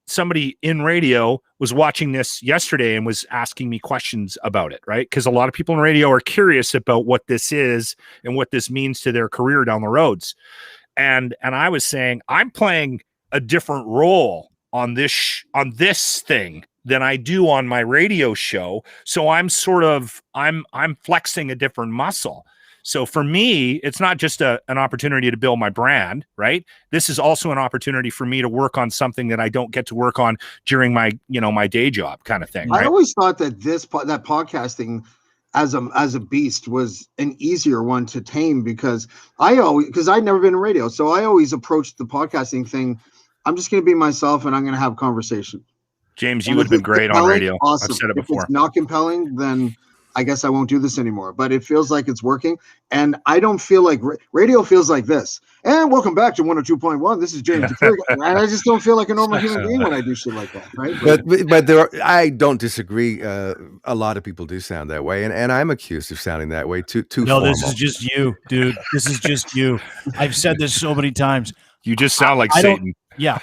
somebody in radio was watching this yesterday and was asking me questions about it, right? Because a lot of people in radio are curious about what this is and what this means to their career down the roads. And I was saying, I'm playing a different role on this thing than I do on my radio show. So I'm I'm flexing a different muscle. So for me, it's not just an opportunity to build my brand, right? This is also an opportunity for me to work on something that I don't get to work on during my, my day job kind of thing. Right? I always thought that that podcasting as a beast was an easier one to tame, because I'd never been in radio. So I always approached the podcasting thing, I'm just going to be myself and I'm going to have a conversation. James, you would have been great on radio. Awesome. I've said it before. If it's not compelling, then I guess I won't do this anymore. But it feels like it's working. And I don't feel like radio feels like this. And welcome back to 102.1. This is James. And I just don't feel like a normal human being when I do shit like that. Right. But I don't disagree. A lot of people do sound that way. And I'm accused of sounding that way too. No, formal. This is just you, dude. This is just you. I've said this so many times. You just sound like Satan. Yeah,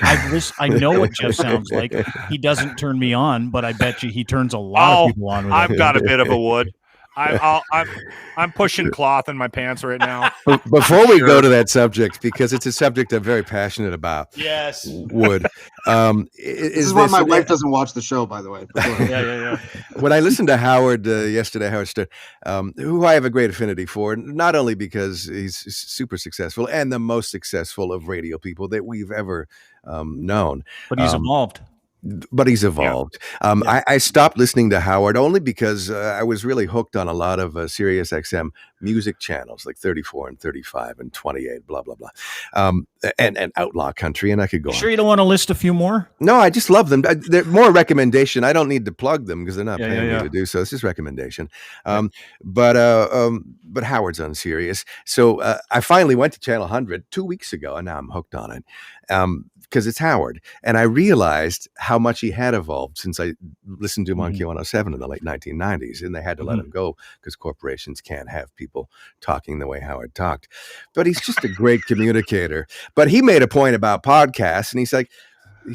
I know what Jeff sounds like. He doesn't turn me on, but I bet you he turns a lot of people on. With I've got a bit of a wood. I'm pushing cloth in my pants right now. Before we go to that subject, because it's a subject I'm very passionate about. Yes. Wood. This is why my wife doesn't watch the show, by the way. Yeah. When I listened to Howard yesterday, Howard Stern, who I have a great affinity for, not only because he's super successful and the most successful of radio people that we've ever known. But he's evolved. Yeah. I stopped listening to Howard only because I was really hooked on a lot of Sirius XM music channels like 34 and 35 and 28, blah, blah, blah. And Outlaw Country, and I could go on. Sure you don't want to list a few more? No, I just love them. They're more recommendation. I don't need to plug them because they're not paying me to do so. It's just recommendation. But Howard's on Sirius. So I finally went to Channel 100 2 weeks ago, and now I'm hooked on it. Because it's Howard. And I realized how much he had evolved since I listened to him on Q107 in the late 1990s. And they had to let him go because corporations can't have people talking the way Howard talked. But he's just a great communicator. But he made a point about podcasts, and he's like,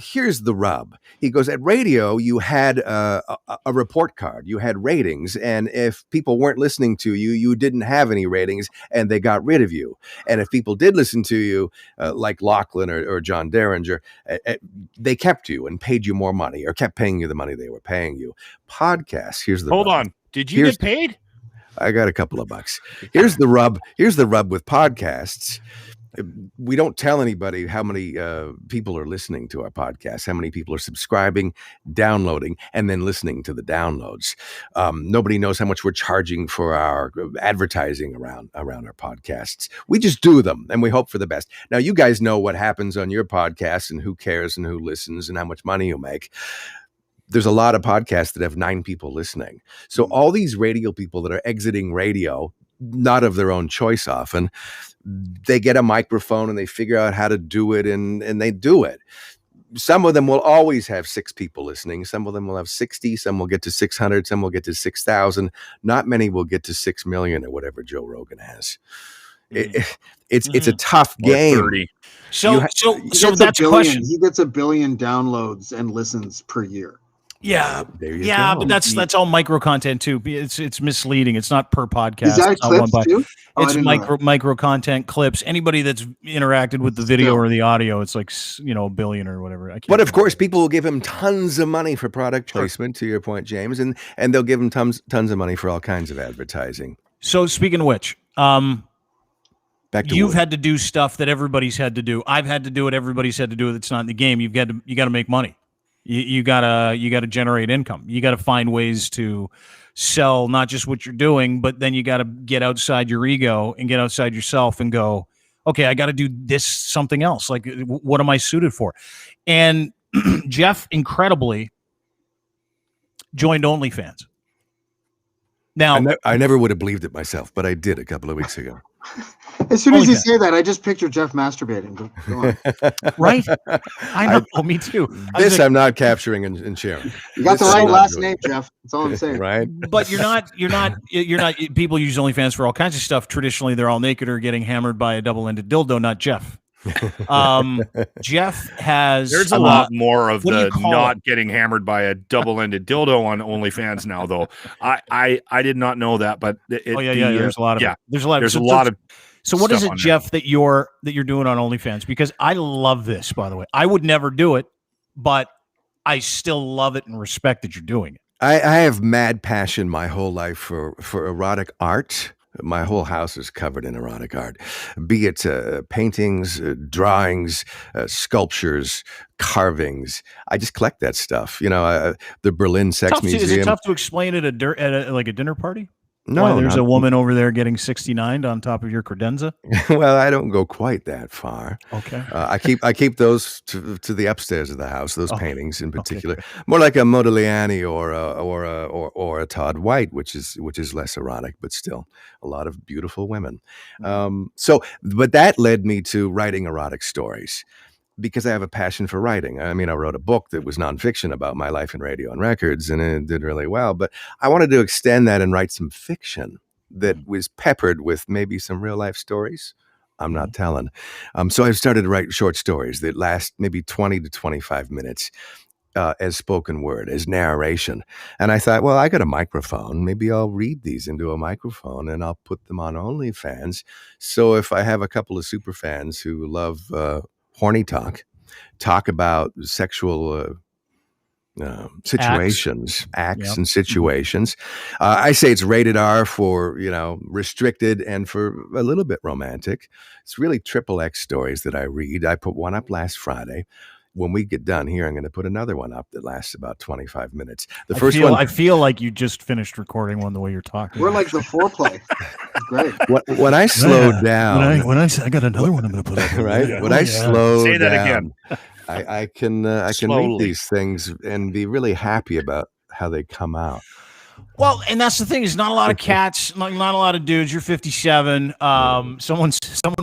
here's the rub. He goes, at radio, you had a report card. You had ratings. And if people weren't listening to you, you didn't have any ratings, and they got rid of you. And if people did listen to you, like Lachlan or John Derringer, they kept you and paid you more money, or kept paying you the money they were paying you. Podcasts, here's the Hold rub. on. Did you get paid? I got a couple of bucks. Here's the rub. Here's the rub with podcasts. We don't tell anybody how many people are listening to our podcast, how many people are subscribing, downloading, and then listening to the downloads. Nobody knows how much we're charging for our advertising around our podcasts. We just do them, and we hope for the best. Now, you guys know what happens on your podcast and who cares and who listens and how much money you make. There's a lot of podcasts that have 9 people listening. So all these radio people that are exiting radio, not of their own choice often, they get a microphone and they figure out how to do it and they do it. Some of them will always have 6 people listening. Some of them will have 60. Some will get to 600. Some will get to 6,000. Not many will get to 6 million or whatever Joe Rogan has. It's a tough game. 30. So that's a question. He gets 1 billion downloads and listens per year. Yeah, There you yeah, go. but that's all micro content too. It's misleading. It's not per podcast. Is that It's not one clips too? Oh, I It's didn't know micro content clips. Anybody that's interacted with the video Still. or the audio, it's like 1 billion or whatever. I can't But of remember. course, people will give him tons of money for product placement, to your point, James, and they'll give him tons of money for all kinds of advertising. So speaking of which, Back to you've Wood. had to do stuff that everybody's had to do. I've had to do it. Everybody's had to do it. That's not in the game. You got to make money. You gotta generate income. You got to find ways to sell not just what you're doing, but then you got to get outside your ego and get outside yourself and go, okay, I got to do this something else. Like, what am I suited for? And Jeff, incredibly, joined OnlyFans. Now, I never would have believed it myself, but I did a couple of weeks ago. As soon as you OnlyFans. say that, I just picture Jeff masturbating. Go on. right? I know. Oh, me too. I was This like, I'm not capturing and sharing. You got the This right I'm not last doing. name, Jeff. That's all I'm saying. Right? but you're not. People use OnlyFans for all kinds of stuff. Traditionally, they're all naked or getting hammered by a double-ended dildo. Not Jeff. Jeff has. There's a lot more of what do you the call not it? getting hammered by a double-ended dildo on OnlyFans now, though. I did not know that, but There's a lot of yeah. it. There's a lot. There's of, a lot of. So what is stuff it, on there. Jeff, that you're doing on OnlyFans? Because I love this. By the way, I would never do it, but I still love it and respect that you're doing it. I have mad passion my whole life for erotic art. My whole house is covered in erotic art, be it paintings, drawings, sculptures, carvings. I just collect that stuff. You know, the Berlin Sex Museum. Is it tough to explain at a dinner party? No, Why there's not- a woman over there getting 69 on top of your credenza. Well, I don't go quite that far. Okay. I keep those to the upstairs of the house. Those Okay. paintings in Okay, particular, more like a Modigliani or a Todd White, which is less erotic, but still a lot of beautiful women. But that led me to writing erotic stories, because I have a passion for writing. I mean, I wrote a book that was nonfiction about my life in radio and records, and it did really well. But I wanted to extend that and write some fiction that was peppered with maybe some real life stories I'm not telling. So I've started to write short stories that last maybe 20 to 25 minutes as spoken word, as narration. And I thought, well, I got a microphone. Maybe I'll read these into a microphone and I'll put them on OnlyFans. So if I have a couple of super fans who love horny talk about sexual situations, acts Yep. and situations. I say it's rated R for, restricted and for a little bit romantic. It's really XXX stories that I read. I put one up last Friday. When we get done here, I'm going to put another one up that lasts about 25 minutes. I feel like you just finished recording one the way you're talking. We're like the foreplay. It's great. When I slowed down, I got another one I'm going to put up. right? When I slow Say that down, again. I can read Slowly. these things and be really happy about how they come out. Well, and that's the thing is not a lot of cats, not a lot of dudes. You're 57. Someone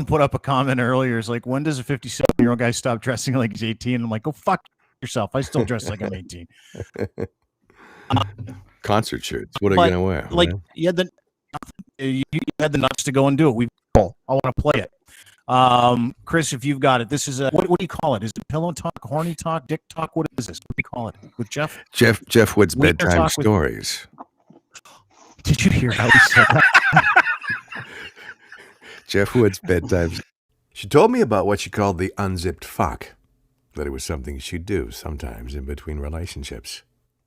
put up a comment earlier. It's like, when does a 57-year-old guy stop dressing like he's 18? I'm like, go fuck yourself. I still dress like I'm 18. Concert shirts. What are you going to wear? Like right? you had the nuts to go and do it. I want to play it. Chris, if you've got it, this is what do you call it? Is it pillow talk, horny talk, dick talk? What is this? What do you call it with Jeff? Jeff Wood's Wiener bedtime talk with- stories. Did you hear how he said that? Jeff Wood's bedtime. She told me about what she called the unzipped fuck, that it was something she'd do sometimes in between relationships.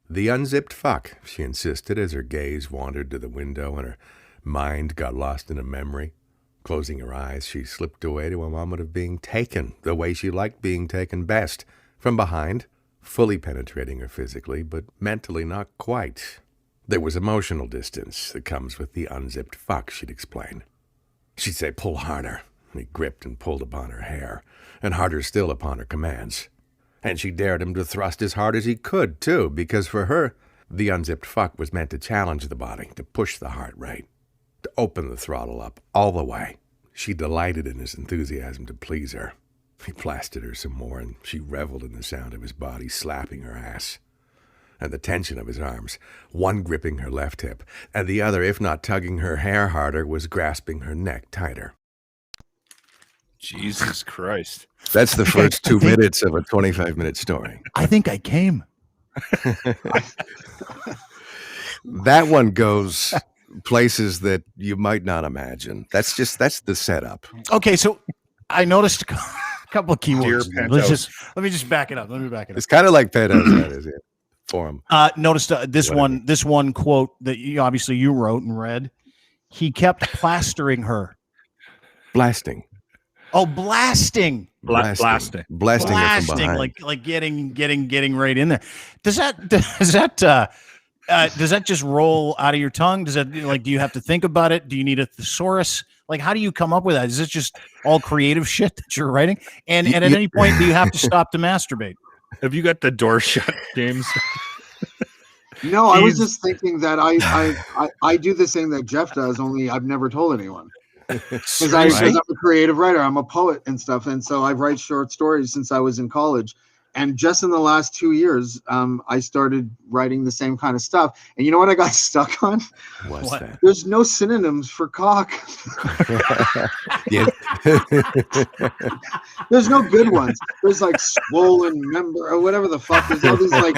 The unzipped fuck, she insisted as her gaze wandered to the window and her Mind got lost in a memory. Closing her eyes, she slipped away to a moment of being taken, the way she liked being taken best, from behind, fully penetrating her physically, but mentally not quite. There was emotional distance that comes with the unzipped fuck, she'd explain. She'd say, pull harder, and he gripped and pulled upon her hair, and harder still upon her commands. And she dared him to thrust as hard as he could, too, because for her, the unzipped fuck was meant to challenge the body, to push the heart rate, to open the throttle up all the way. She delighted in his enthusiasm to please her. He plastered her some more, and she reveled in the sound of his body slapping her ass, and the tension of his arms, one gripping her left hip, and the other, if not tugging her hair harder, was grasping her neck tighter. Jesus Christ. That's the first 2 minutes of a 25-minute story. I think I came. That one goes places that you might not imagine. That's the setup. Okay, so I noticed a couple of keywords. Dear Let me just back it up. It's kind of like Penthouse, that is it, for him. Noticed this one quote that you wrote and read. He kept plastering her. Blasting. Oh, blasting. Blasting her from behind. like getting right in there. Does that just roll out of your tongue? Does that, like, do you have to think about it? Do you need a thesaurus? Like, how do you come up with that? Is it just all creative shit that you're writing? And at any point, do you have to stop to masturbate? Have you got the door shut, James? No, I was just thinking that I do the same that Jeff does, only I've never told anyone. Because I'm a creative writer. I'm a poet and stuff. And so I write short stories since I was in college. And just in the last 2 years, I started writing the same kind of stuff. And you know what I got stuck on? What's that? There's no synonyms for cock. Yeah. There's no good ones. There's like swollen member or whatever the fuck. There's all these like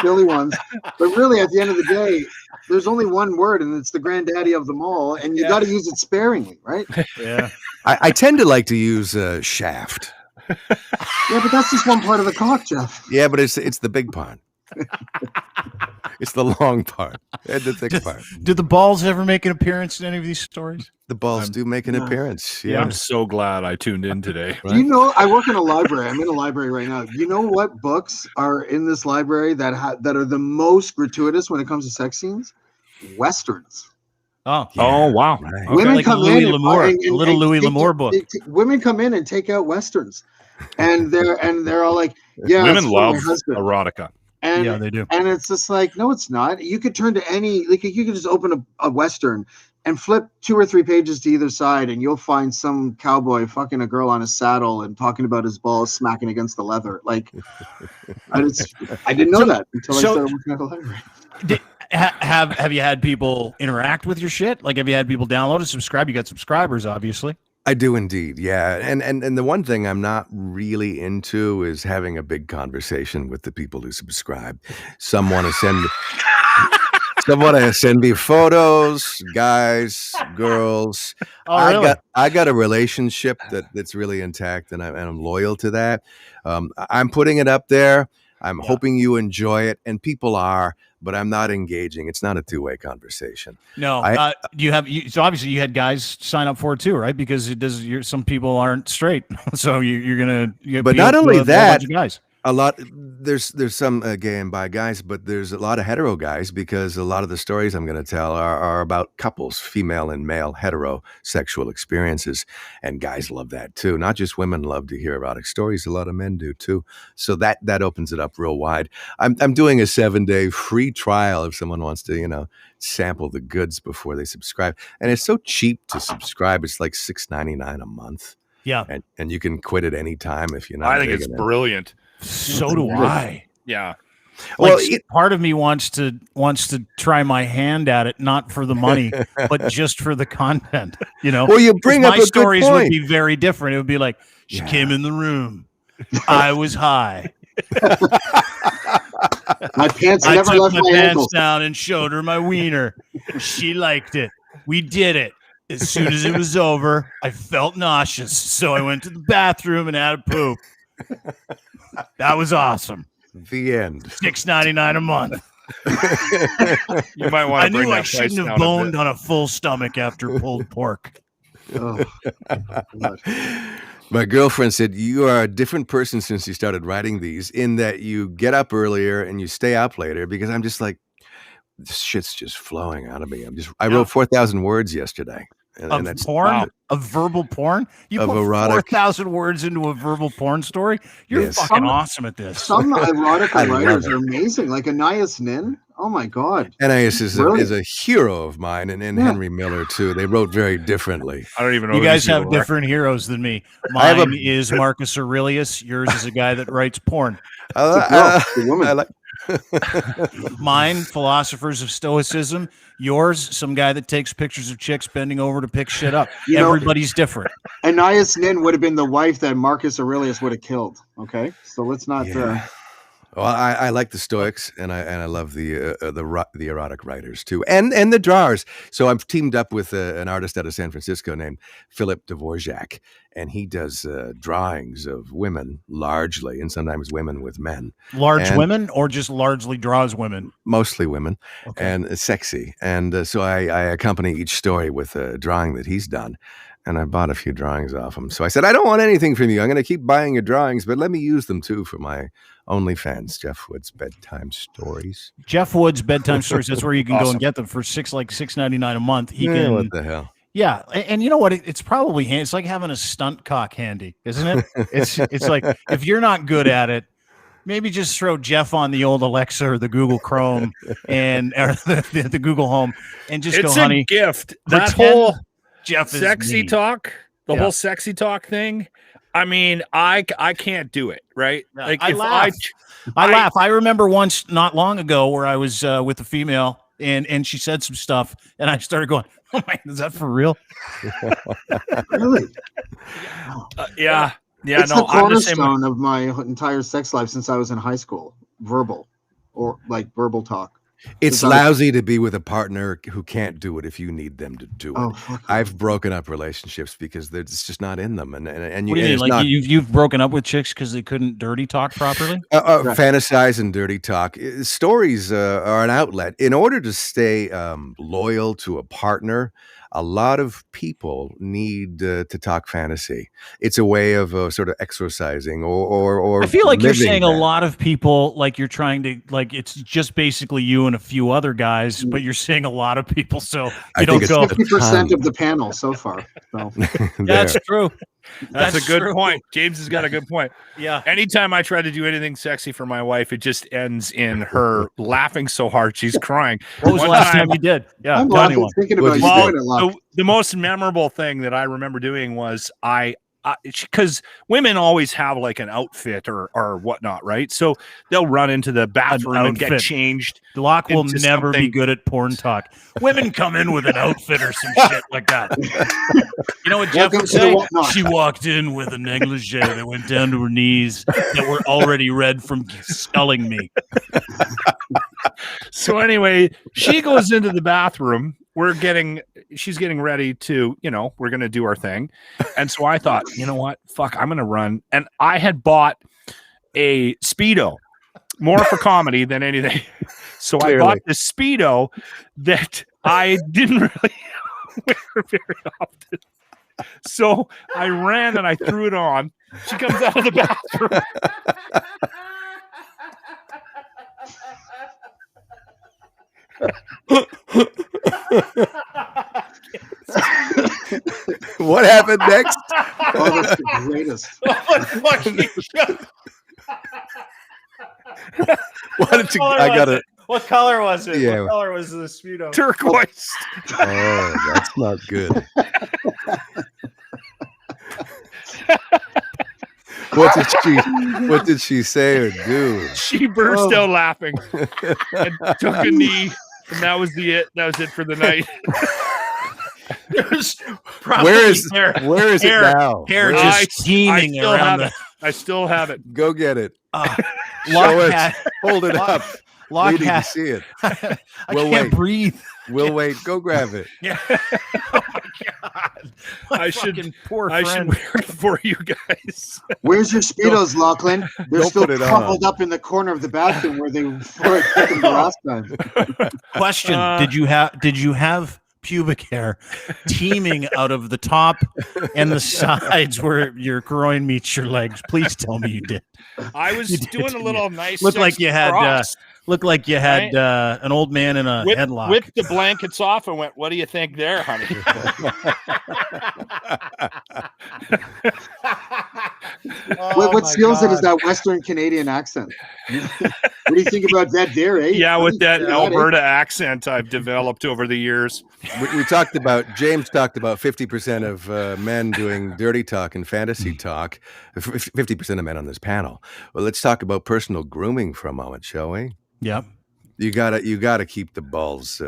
silly ones. But really, at the end of the day, there's only one word, and it's the granddaddy of them all. And you got to use it sparingly, right? Yeah. I tend to like to use shaft. Yeah, but that's just one part of the cock, Jeff. Yeah, but it's the big part. It's the long part and the thick part. Did the balls ever make an appearance in any of these stories? The balls do make an appearance. Yeah. I'm so glad I tuned in today. Right? You know, I work in a library. I'm in a library right now. You know what books are in this library that are the most gratuitous when it comes to sex scenes? Westerns. Oh, Yeah. Oh, wow. Right. Okay. Women Like come Louis in L'Amour, and a little Louis L'Amour book. Women come in and take out westerns, and they're all like, "Yeah, Women it's for my love husband." erotica. And, Yeah, they do. And it's just like, no, it's not. You could turn to any, like, you could just open a Western and flip 2 or 3 pages to either side, and you'll find some cowboy fucking a girl on a saddle and talking about his balls smacking against the leather. Like, I didn't know that until I started working at the library. Have you had people interact with your shit? Like, have you had people download and subscribe? You got subscribers, obviously. I do indeed, yeah. And the one thing I'm not really into is having a big conversation with the people who subscribe. Some want to send me photos, guys, girls. Oh, really? I got a relationship that's really intact, and I'm loyal to that. I'm putting it up there. I'm hoping you enjoy it, and people are, but I'm not engaging. It's not a two-way conversation. No, so obviously you had guys sign up for it too, right? Because it does. Some people aren't straight, so you're gonna. But not only that, guys. a lot there's some gay and bi guys, but there's a lot of hetero guys, because a lot of the stories I'm going to tell are about couples, female and male heterosexual experiences, and guys love that too. Not just women love to hear erotic stories, a lot of men do too. So that opens it up real wide. I'm doing a 7-day free trial if someone wants to, sample the goods before they subscribe. And it's so cheap to subscribe. It's like $6.99 a month. Yeah. And you can quit at any time if you're not. I think it's brilliant. So do I. Yeah. Well, part of me wants to try my hand at it, not for the money, but just for the content. Well, you bring up my a good stories point. would be very different. It would be like, she came in the room, I was high, My pants I never took left my my pants ankles. down and showed her my wiener. She liked it. We did it. As soon as it was over, I felt nauseous, so I went to the bathroom and had a poop. That was awesome. The end. $6.99 a month. You might want I to bring knew I that price shouldn't have down a boned bit. on a full stomach after pulled pork. Oh, God. My girlfriend said, you are a different person since you started writing these, in that you get up earlier and you stay up later, because I'm just like, this shit's just flowing out of me. I wrote 4,000 words yesterday. Of that's porn? wow. Of verbal porn? You Of put erotic. 4,000 words into a verbal porn story? You're Yes. fucking awesome at this. Some erotica I love writers it. are amazing, like Anais Nin. Oh my God. Anais is Brilliant. a hero of mine, and Yeah. Henry Miller too. They wrote very differently. I don't even know. You who guys these have people are. different heroes than me. I have Mine is Marcus Aurelius. Yours is a guy that writes porn. It's a girl, it's a woman. I like. Mine, philosophers of stoicism. Yours, some guy that takes pictures of chicks bending over to pick shit up. You know- Everybody's different. Anais Nin would have been the wife that Marcus Aurelius would have killed. Okay, so let's not. Yeah. Well, I like the Stoics, and I love the erotic writers too, and the drawers. So I've teamed up with an artist out of San Francisco named Phillip Dvorak, and he does drawings of women largely, and sometimes women with men. Large And- women, or just largely draws women? Mostly women, Okay. and sexy. And so I accompany each story with a drawing that he's done. And I bought a few drawings off him. So I said, I don't want anything from you. I'm going to keep buying your drawings, but let me use them too for my OnlyFans, Jeff Wood's Bedtime Stories. Jeff Wood's Bedtime Stories. That's where you can go Awesome. and get them for $6.99 a month. He Yeah, can. what the hell? Yeah, and you know what? It's probably handy. It's like having a stunt cock handy, isn't it? It's like, if you're not good at it, maybe just throw Jeff on the old Alexa or the Google Chrome and or the Google Home, and just It's go, a honey. gift. That pretend whole Jeff is sexy me. talk, the Yeah. whole sexy talk thing. I mean, I can't do it, right? Yeah, Like I if laugh. I laugh. I remember once not long ago where I was with a female and she said some stuff and I started going, oh my, is that for real? Really? yeah, It's no, the I'm the same. cornerstone of my entire sex life since I was in high school. Verbal talk. It's Because I- lousy to be with a partner who can't do it if you need them to do it. Oh, fuck. I've broken up relationships because it's just not in them. And What do you and mean? it's Like not, you've broken up with chicks because they couldn't dirty talk properly? Right. fantasize and dirty talk. Stories are an outlet. In order to stay loyal to a partner, a lot of people need to talk fantasy. It's a way of sort of exercising or I feel like you're living saying that. a lot of people, like you're trying to, like it's just basically you and a few other guys, but you're saying a lot of people, so I you don't think go. it's 50% of the panel so far. So. That's true. That's a good true. point. James has got a good point. Yeah. Anytime I try to do anything sexy for my wife, it just ends in her laughing so hard she's crying. What was the One last time- time you did? Yeah. I'm tell laughing anyone. thinking about you Well, doing it. Love. the most memorable thing that I remember doing was because women always have like an outfit or whatnot, right? So they'll run into the bathroom and get outfit. changed. Locke will into never be something- good at porn talk. Women come in with an outfit or some shit like that. You know what Jeff Welcome would to the say? whatnot. She walked in with a negligee that went down to her knees that were already red from sculling me. So anyway, she goes into the bathroom. She's getting ready to, we're going to do our thing. And so I thought, you know what? Fuck, I'm going to run. And I had bought a Speedo, more for comedy than anything. So I bought this Speedo that I didn't really wear very often. So I ran and I threw it on. She comes out of the bathroom. What happened next? Oh, that's the greatest. Why did you? I got it. What color was it? Yeah. What color was the Speedo? Turquoise. Oh, that's not good. What did she say or do? She burst out laughing and took a knee, and that was it for the night. There's Where is hair it now? hair Where- just steaming still around have the. it. I still have it. Go get it. Locke Show us. had- Hold it up. Locke We need to had- see it. I We'll can't wait. breathe. We'll wait. Go grab it. Yeah. Oh my god. My I should- fucking poor I friend. should wear it for you guys. Where's your Speedos, Lachlan? They're Don't still put it on. crumpled up in the corner of the bathroom where they were taken the last time. Question: Did you have pubic hair teeming out of the top and the sides where your groin meets your legs? Please tell me you did. I was You did, doing a didn't little you? nice. Looked like sexy you had cross. an old man in a headlock. Whipped the blankets off and went, "What do you think there, honey?" What steals it is that Western Canadian accent. What do you think about that there, eh? Yeah, with that eh? Alberta accent I've developed over the years. We talked about, James talked about 50% of men doing dirty talk and fantasy talk, 50% of men on this panel. Well, let's talk about personal grooming for a moment, shall we? Yep. You gotta keep the balls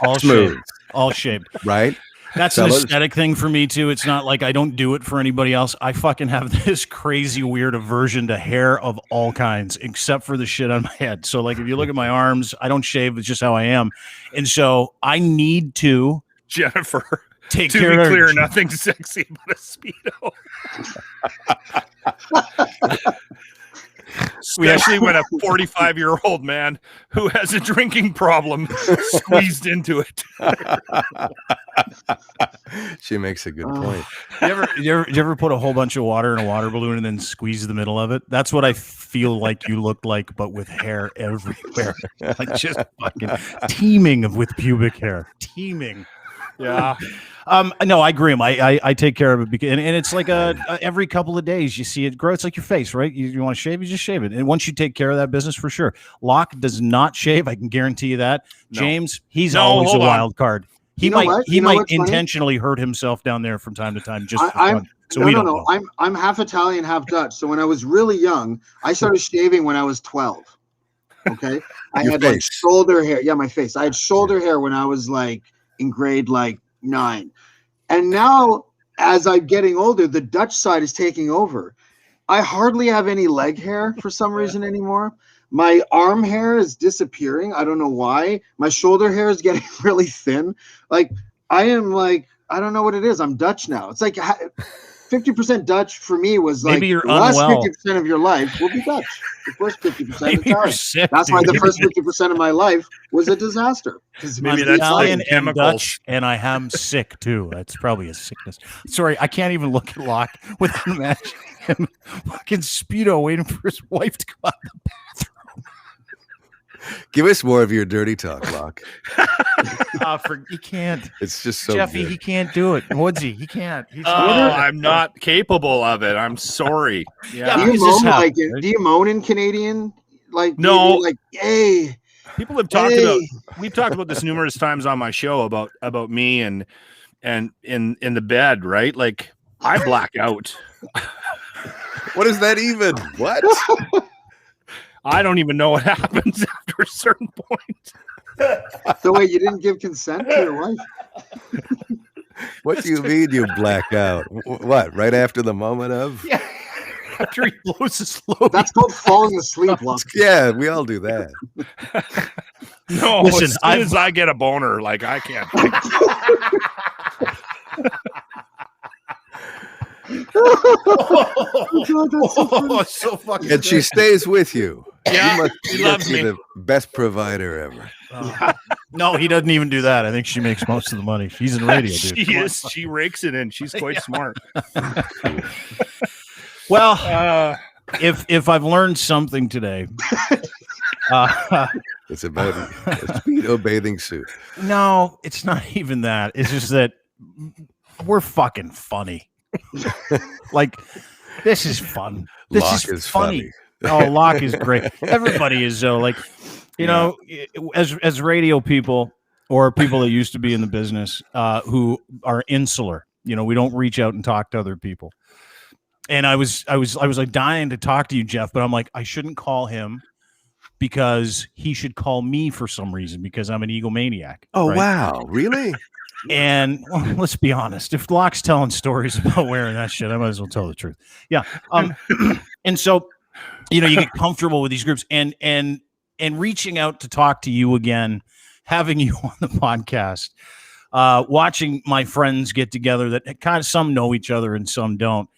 All smooth, shaved. All shaved. right? That's an Fellas? aesthetic thing for me too. It's not like I don't do it for anybody else. I fucking have this crazy weird aversion to hair of all kinds, except for the shit on my head. So like if you look at my arms, I don't shave. It's just how I am. And so I need to Jennifer, take to care be of clear, nothing sexy but a Speedo. Especially when a 45-year-old man who has a drinking problem squeezed into it. She makes a good point. you ever put a whole bunch of water in a water balloon and then squeeze the middle of it? That's what I feel like you look like, but with hair everywhere. Like just fucking teeming with pubic hair. Teeming. Yeah. No, I groom. I take care of it because, and it's like every couple of days you see it grow. It's like your face, right? You want to shave, you just shave it. And once you take care of that business, for sure. Locke does not shave. I can guarantee you that. No. James, he's No, always a hold on. wild card. He You know might what? he You know might what's funny? intentionally hurt himself down there from time to time just for I'm fun. So we don't know. I'm half Italian, half Dutch. So when I was really young, I started shaving when I was 12. Okay, I Your had like face. shoulder hair. Yeah, my face. I had shoulder hair when I was like in grade like 9, and now as I'm getting older, the Dutch side is taking over. I hardly have any leg hair for some reason anymore. My arm hair is disappearing. I don't know why. My shoulder hair is getting really thin. Like I am like, I don't know what it is. I'm Dutch now. It's like 50% Dutch for me was like Maybe you're the last unwell. 50% of your life will be Dutch. The first 50% Maybe you're Italian. sick, That's why dude. the first 50% of my life was a disaster. 'Cause Maybe I'm that's Italian like and chemicals. Dutch, and I am sick too. That's probably a sickness. Sorry, I can't even look at Locke without imagining him fucking Speedo waiting for his wife to come out of the bathroom. Give us more of your dirty talk, Locke. He can't. It's just so Jeffy, good. he can't do it. Woodsy, he can't. He's I'm not capable of it. I'm sorry. Yeah, Do because you this moan like happened, right? do you moan in Canadian? Like do No. you do like hey, People have talked hey. about we've talked about this numerous times on my show about me and in the bed, right? Like I black out. What is that even? What? I don't even know what happens after a certain point. So wait, you didn't give consent to your wife? What do you mean you black out? What? Right after the moment of? Yeah. After he blows his load. That's called falling asleep. Locke. Yeah, we all do that. No, Listen, as soon as I get a boner, like I can't. Oh, so fucking And she stays with you. Yeah, you she loves be me. the best provider ever. No, he doesn't even do that. I think she makes most of the money. She's in radio, dude. She is. She rakes it in. She's quite smart. Well, if I've learned something today, It's about a Speedo bathing suit. no, it's not even that. It's just that we're fucking funny. Like this is fun. This Locke is funny. Oh, Locke is great. Everybody is though. Like you know, as radio people or people that used to be in the business who are insular. You know, we don't reach out and talk to other people. And I was like dying to talk to you, Jeff, but I'm like, I shouldn't call him because he should call me for some reason because I'm an egomaniac. Oh, right? wow. Really? And well, let's be honest, if Locke's telling stories about wearing that shit, I might as well tell the truth. Yeah. And so you get comfortable with these groups and reaching out to talk to you again, having you on the podcast, watching my friends get together that kind of some know each other and some don't.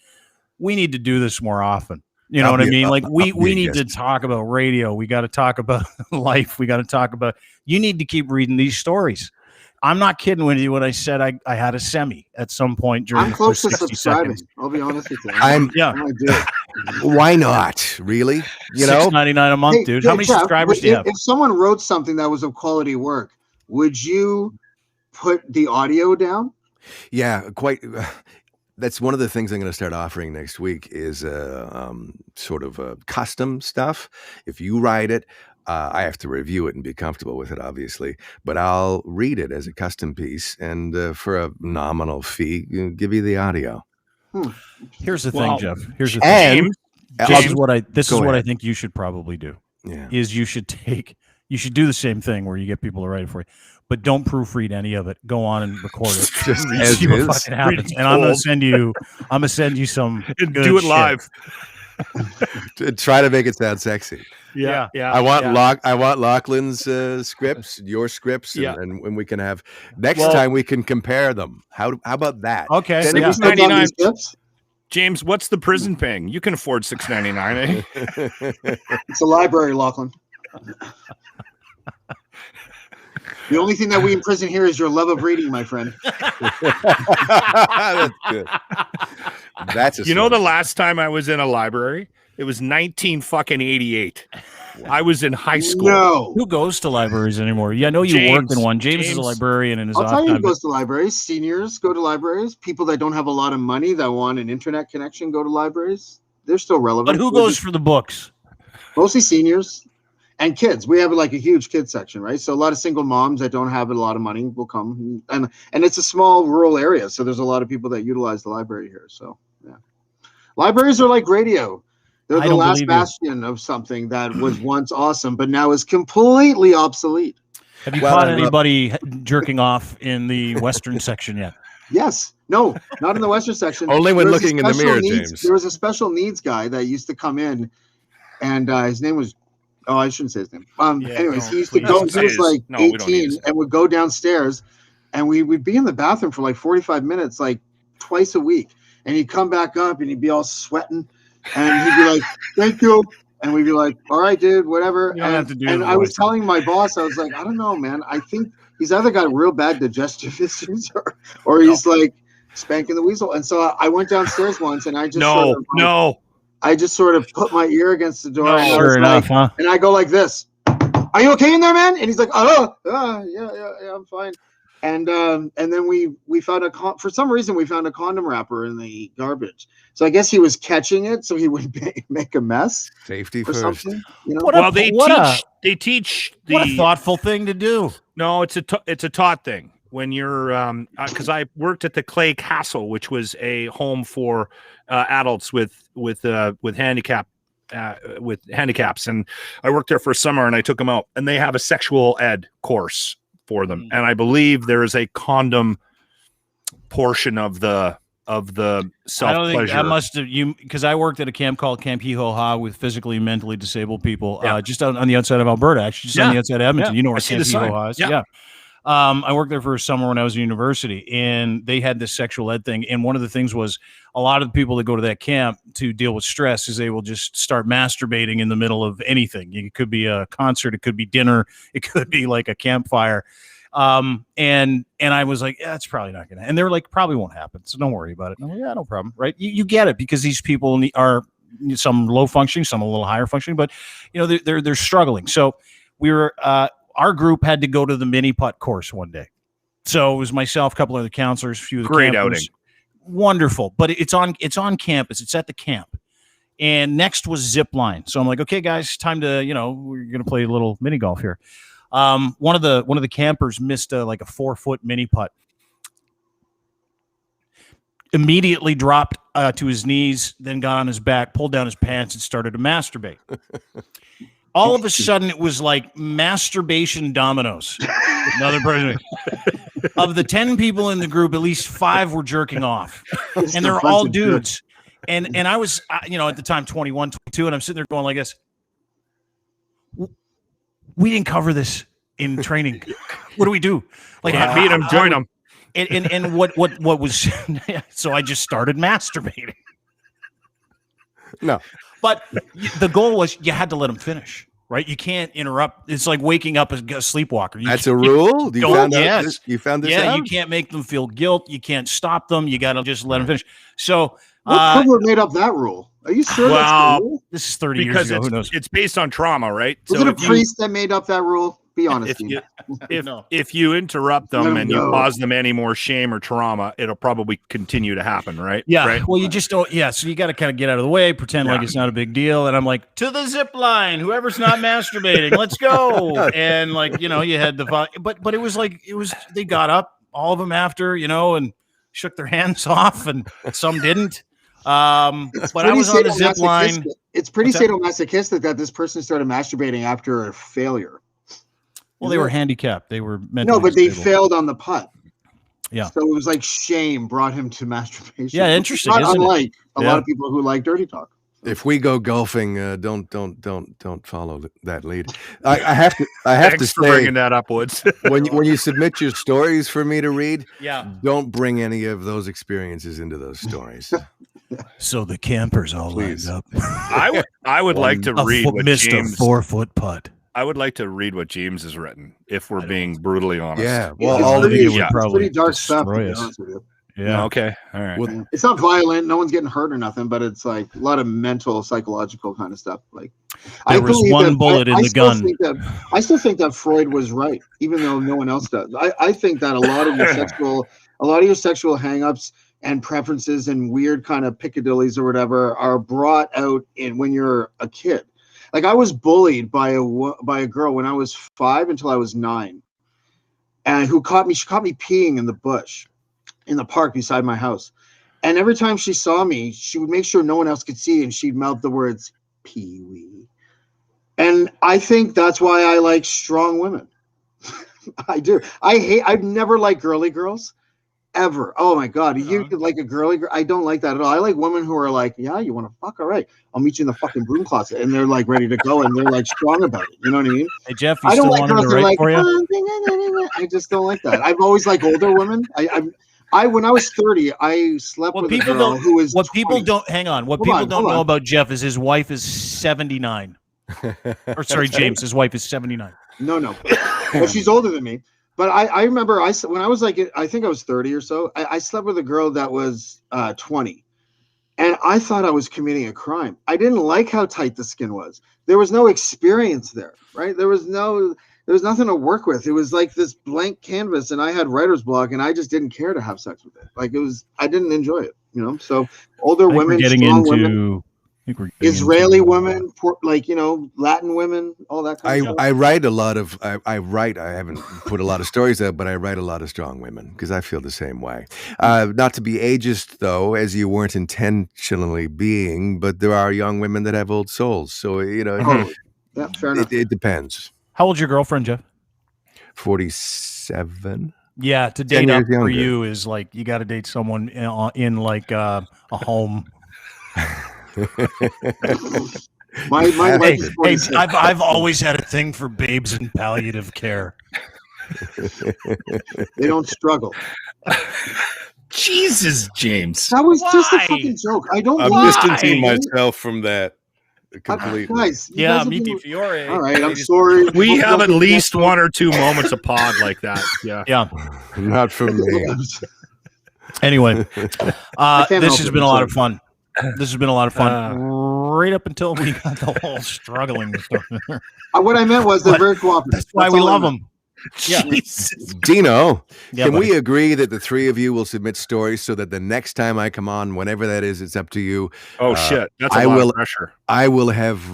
We need to do this more often. You know what I mean? Like we need to talk about radio. We got to talk about life. We got to talk about, you need to keep reading these stories. I'm not kidding with you when I said I had a semi at some point during I'm the close first to 60 subscribing. seconds. I'll be honest with you. I'm why not? Really? $6.99 a month, Hey, dude. How many Jeff, subscribers do you have? If someone wrote something that was of quality work, would you put the audio down? Yeah, quite. That's one of the things I'm going to start offering next week is sort of custom stuff. If you write it, I have to review it and be comfortable with it, obviously. But I'll read it as a custom piece, and for a nominal fee, give you the audio. Here's the thing, Jeff. Here's the and thing. This is what I think you should probably do. Yeah. Is you should do the same thing where you get people to write it for you, but don't proofread any of it. Go on and record it. Just see what fucking happens. And I'm gonna send you some good do it shit. live. Try to make it sound sexy. Yeah. I want Lachlan's scripts, your scripts, and we can have next time we can compare them. How about that? Okay. Then Yeah. $6.99. James, what's the prison paying? You can afford $6.99. Eh? It's a library, Lachlan. The only thing that we in prison here is your love of reading, my friend. That's good. That's a the last time I was in a library, it was 1988. I was in high school. No. Who goes to libraries anymore? Yeah, I know you work in one. James is a librarian in his I'll off tell you time. who goes to libraries. Seniors go to libraries. People that don't have a lot of money that want an internet connection go to libraries. They're still relevant. But who goes for the books? Mostly seniors and kids. We have like a huge kids section, right? So a lot of single moms that don't have a lot of money will come, and it's a small rural area, so there's a lot of people that utilize the library here. So yeah, libraries are like radio. They're the last bastion of something that was once awesome, but now is completely obsolete. Have you caught anybody jerking off in the Western section yet? Yes. No, not in the Western section. Only when looking in the mirror, James. There was a special needs guy that used to come in, and his name was, I shouldn't say his name. Anyways, he used to go, he was like 18 and would go downstairs, and we'd be in the bathroom for like 45 minutes, like twice a week. And he'd come back up and he'd be all sweating. And he'd be like, "Thank you," and we'd be like, "All right, dude, whatever." And I was telling my boss, I was like, "I don't know, man. I think he's either got real bad digestive issues, or he's like spanking the weasel." And so I went downstairs once, and I just I just sort of put my ear against the door. And I go like this. "Are you okay in there, man?" And he's like, yeah, I'm fine." And then we found for some reason we found a condom wrapper in the garbage. So I guess he was catching it so he would make a mess. Safety or first. Something, they teach the what a thoughtful thing to do. No, it's a taught thing. When you're because I worked at the Clay Castle, which was a home for adults with handicaps, and I worked there for a summer, and I took them out, and they have a sexual ed course for them, and I believe there is a condom portion of the self-pleasure. I don't think that must have because I worked at a camp called Camp Hee-Ho-Ha with physically and mentally disabled people, just on the outside of Alberta, actually, just on the outside of Edmonton. You know where Camp Hee-Ho-Ha is? Yeah. I worked there for a summer when I was in university, and they had this sexual ed thing. And one of the things was a lot of the people that go to that camp to deal with stress is they will just start masturbating in the middle of anything. It could be a concert, it could be dinner, it could be like a campfire. And I was like, yeah, it's probably not going to, and they were like, probably won't happen. So don't worry about it. And I'm like, yeah, no problem. Right. You get it because these people are some low functioning, some a little higher functioning, but they're struggling. So we were, our group had to go to the mini putt course one day. So it was myself, a couple of the counselors, a few of the great campers. Outing. Wonderful. But it's on campus. It's at the camp. And next was zip line. So I'm like, okay, guys, time to, we're going to play a little mini golf here. One of the campers missed like a 4-foot mini putt. Immediately dropped to his knees, then got on his back, pulled down his pants, and started to masturbate. All of a sudden, it was like masturbation dominoes. Another person. Of the 10 people in the group, at least 5 were jerking off, and they're all dudes. And I was, at the time 21, 22, and I'm sitting there going like this. We didn't cover this in training. What do we do? Like, Meet him, join him. And what was so I just started masturbating. No. But the goal was you had to let them finish, right? You can't interrupt. It's like waking up a sleepwalker. That's a rule? You found this out? You can't make them feel guilt. You can't stop them. You got to just let them finish. So what pervert made up that rule? Are you sure that's the rule? This is 30 years ago. Who knows? It's based on trauma, right? Was it a priest that made up that rule? Be honest. If you interrupt them and you cause them any more shame or trauma, it'll probably continue to happen, right? Yeah. Right? Well, you just don't. Yeah. So you got to kind of get out of the way, pretend like it's not a big deal. And I'm like, to the zip line, whoever's not masturbating, let's go. And you had the, but it was they got up, all of them after, and shook their hands off, and some didn't. But I was on the zip line. It's pretty sadomasochistic that this person started masturbating after a failure. Well, they were handicapped. They were mentally no, but they stable. failed on the putt. Yeah. So it was like shame brought him to masturbation. Yeah, interesting. Not isn't unlike it? a lot of people who like dirty talk. If we go golfing, don't follow that lead. I have to for bringing that up, Woods. when you submit your stories for me to read, don't bring any of those experiences into those stories. So the campers all lined up. I would like to read what James, a 4-foot putt. I would like to read what James has written, if we're being brutally honest. Yeah, well, all of you would probably pretty dark stuff, to be honest with you. Yeah. Okay. All right. Well, it's not violent. No one's getting hurt or nothing, but it's like a lot of mental, psychological kind of stuff. Like, there was one bullet in the gun. I still think that Freud was right, even though no one else does. I think that a lot of your sexual hang-ups and preferences and weird kind of piccadillys or whatever are brought out when you're a kid. Like, I was bullied by a girl when I was 5 until I was 9, and she caught me peeing in the bush in the park beside my house. And every time she saw me, she would make sure no one else could see, and she'd mouth the words "Pee-wee." And I think that's why I like strong women. I do. I've never liked girly girls. Ever. Oh my God. You like a girly girl? I don't like that at all. I like women who are like, yeah, you want to fuck? All right. I'll meet you in the fucking broom closet. And they're like ready to go, and they're like strong about it. You know what I mean? Hey, Jeff, you still want to write for you? I just don't like that. I've always liked older women. When I was 30, I slept with a girl who was 20. Hang on. What people don't know about Jeff is his wife is 79. Or sorry, James, his wife is 79. No. Well, she's older than me. But I remember when I was like, I think I was 30 or so, I slept with a girl that was 20. And I thought I was committing a crime. I didn't like how tight the skin was. There was no experience there, right? There was nothing to work with. It was like this blank canvas, and I had writer's block, and I just didn't care to have sex with it. Like, I didn't enjoy it, So older women, strong women. Israeli women, Latin women, all that kind of stuff. I write a lot of, I haven't put a lot of stories out, but I write a lot of strong women because I feel the same way. Not to be ageist, though, as you weren't intentionally being, but there are young women that have old souls. So, yeah, fair enough. It depends. How old's your girlfriend, Jeff? 47. Yeah, to date up for you is like, you got to date someone in like a home. my wife is 46. I've always had a thing for babes in palliative care. They don't struggle. Jesus, James. That was just a fucking joke. I'm distancing myself from that completely. Guys, me Fiore. All right, I'm sorry. We have at least 1 or 2 moments of pod like that. Yeah. Not from me. Anyway, this has been a lot of fun. This has been a lot of fun, right up until we got the whole struggling stuff in there. What I meant was they're very cooperative. That's why we love them. Yeah. Dino, can we agree that the three of you will submit stories so that the next time I come on, whenever that is, it's up to you. Oh, shit. That's a lot of pressure. I will have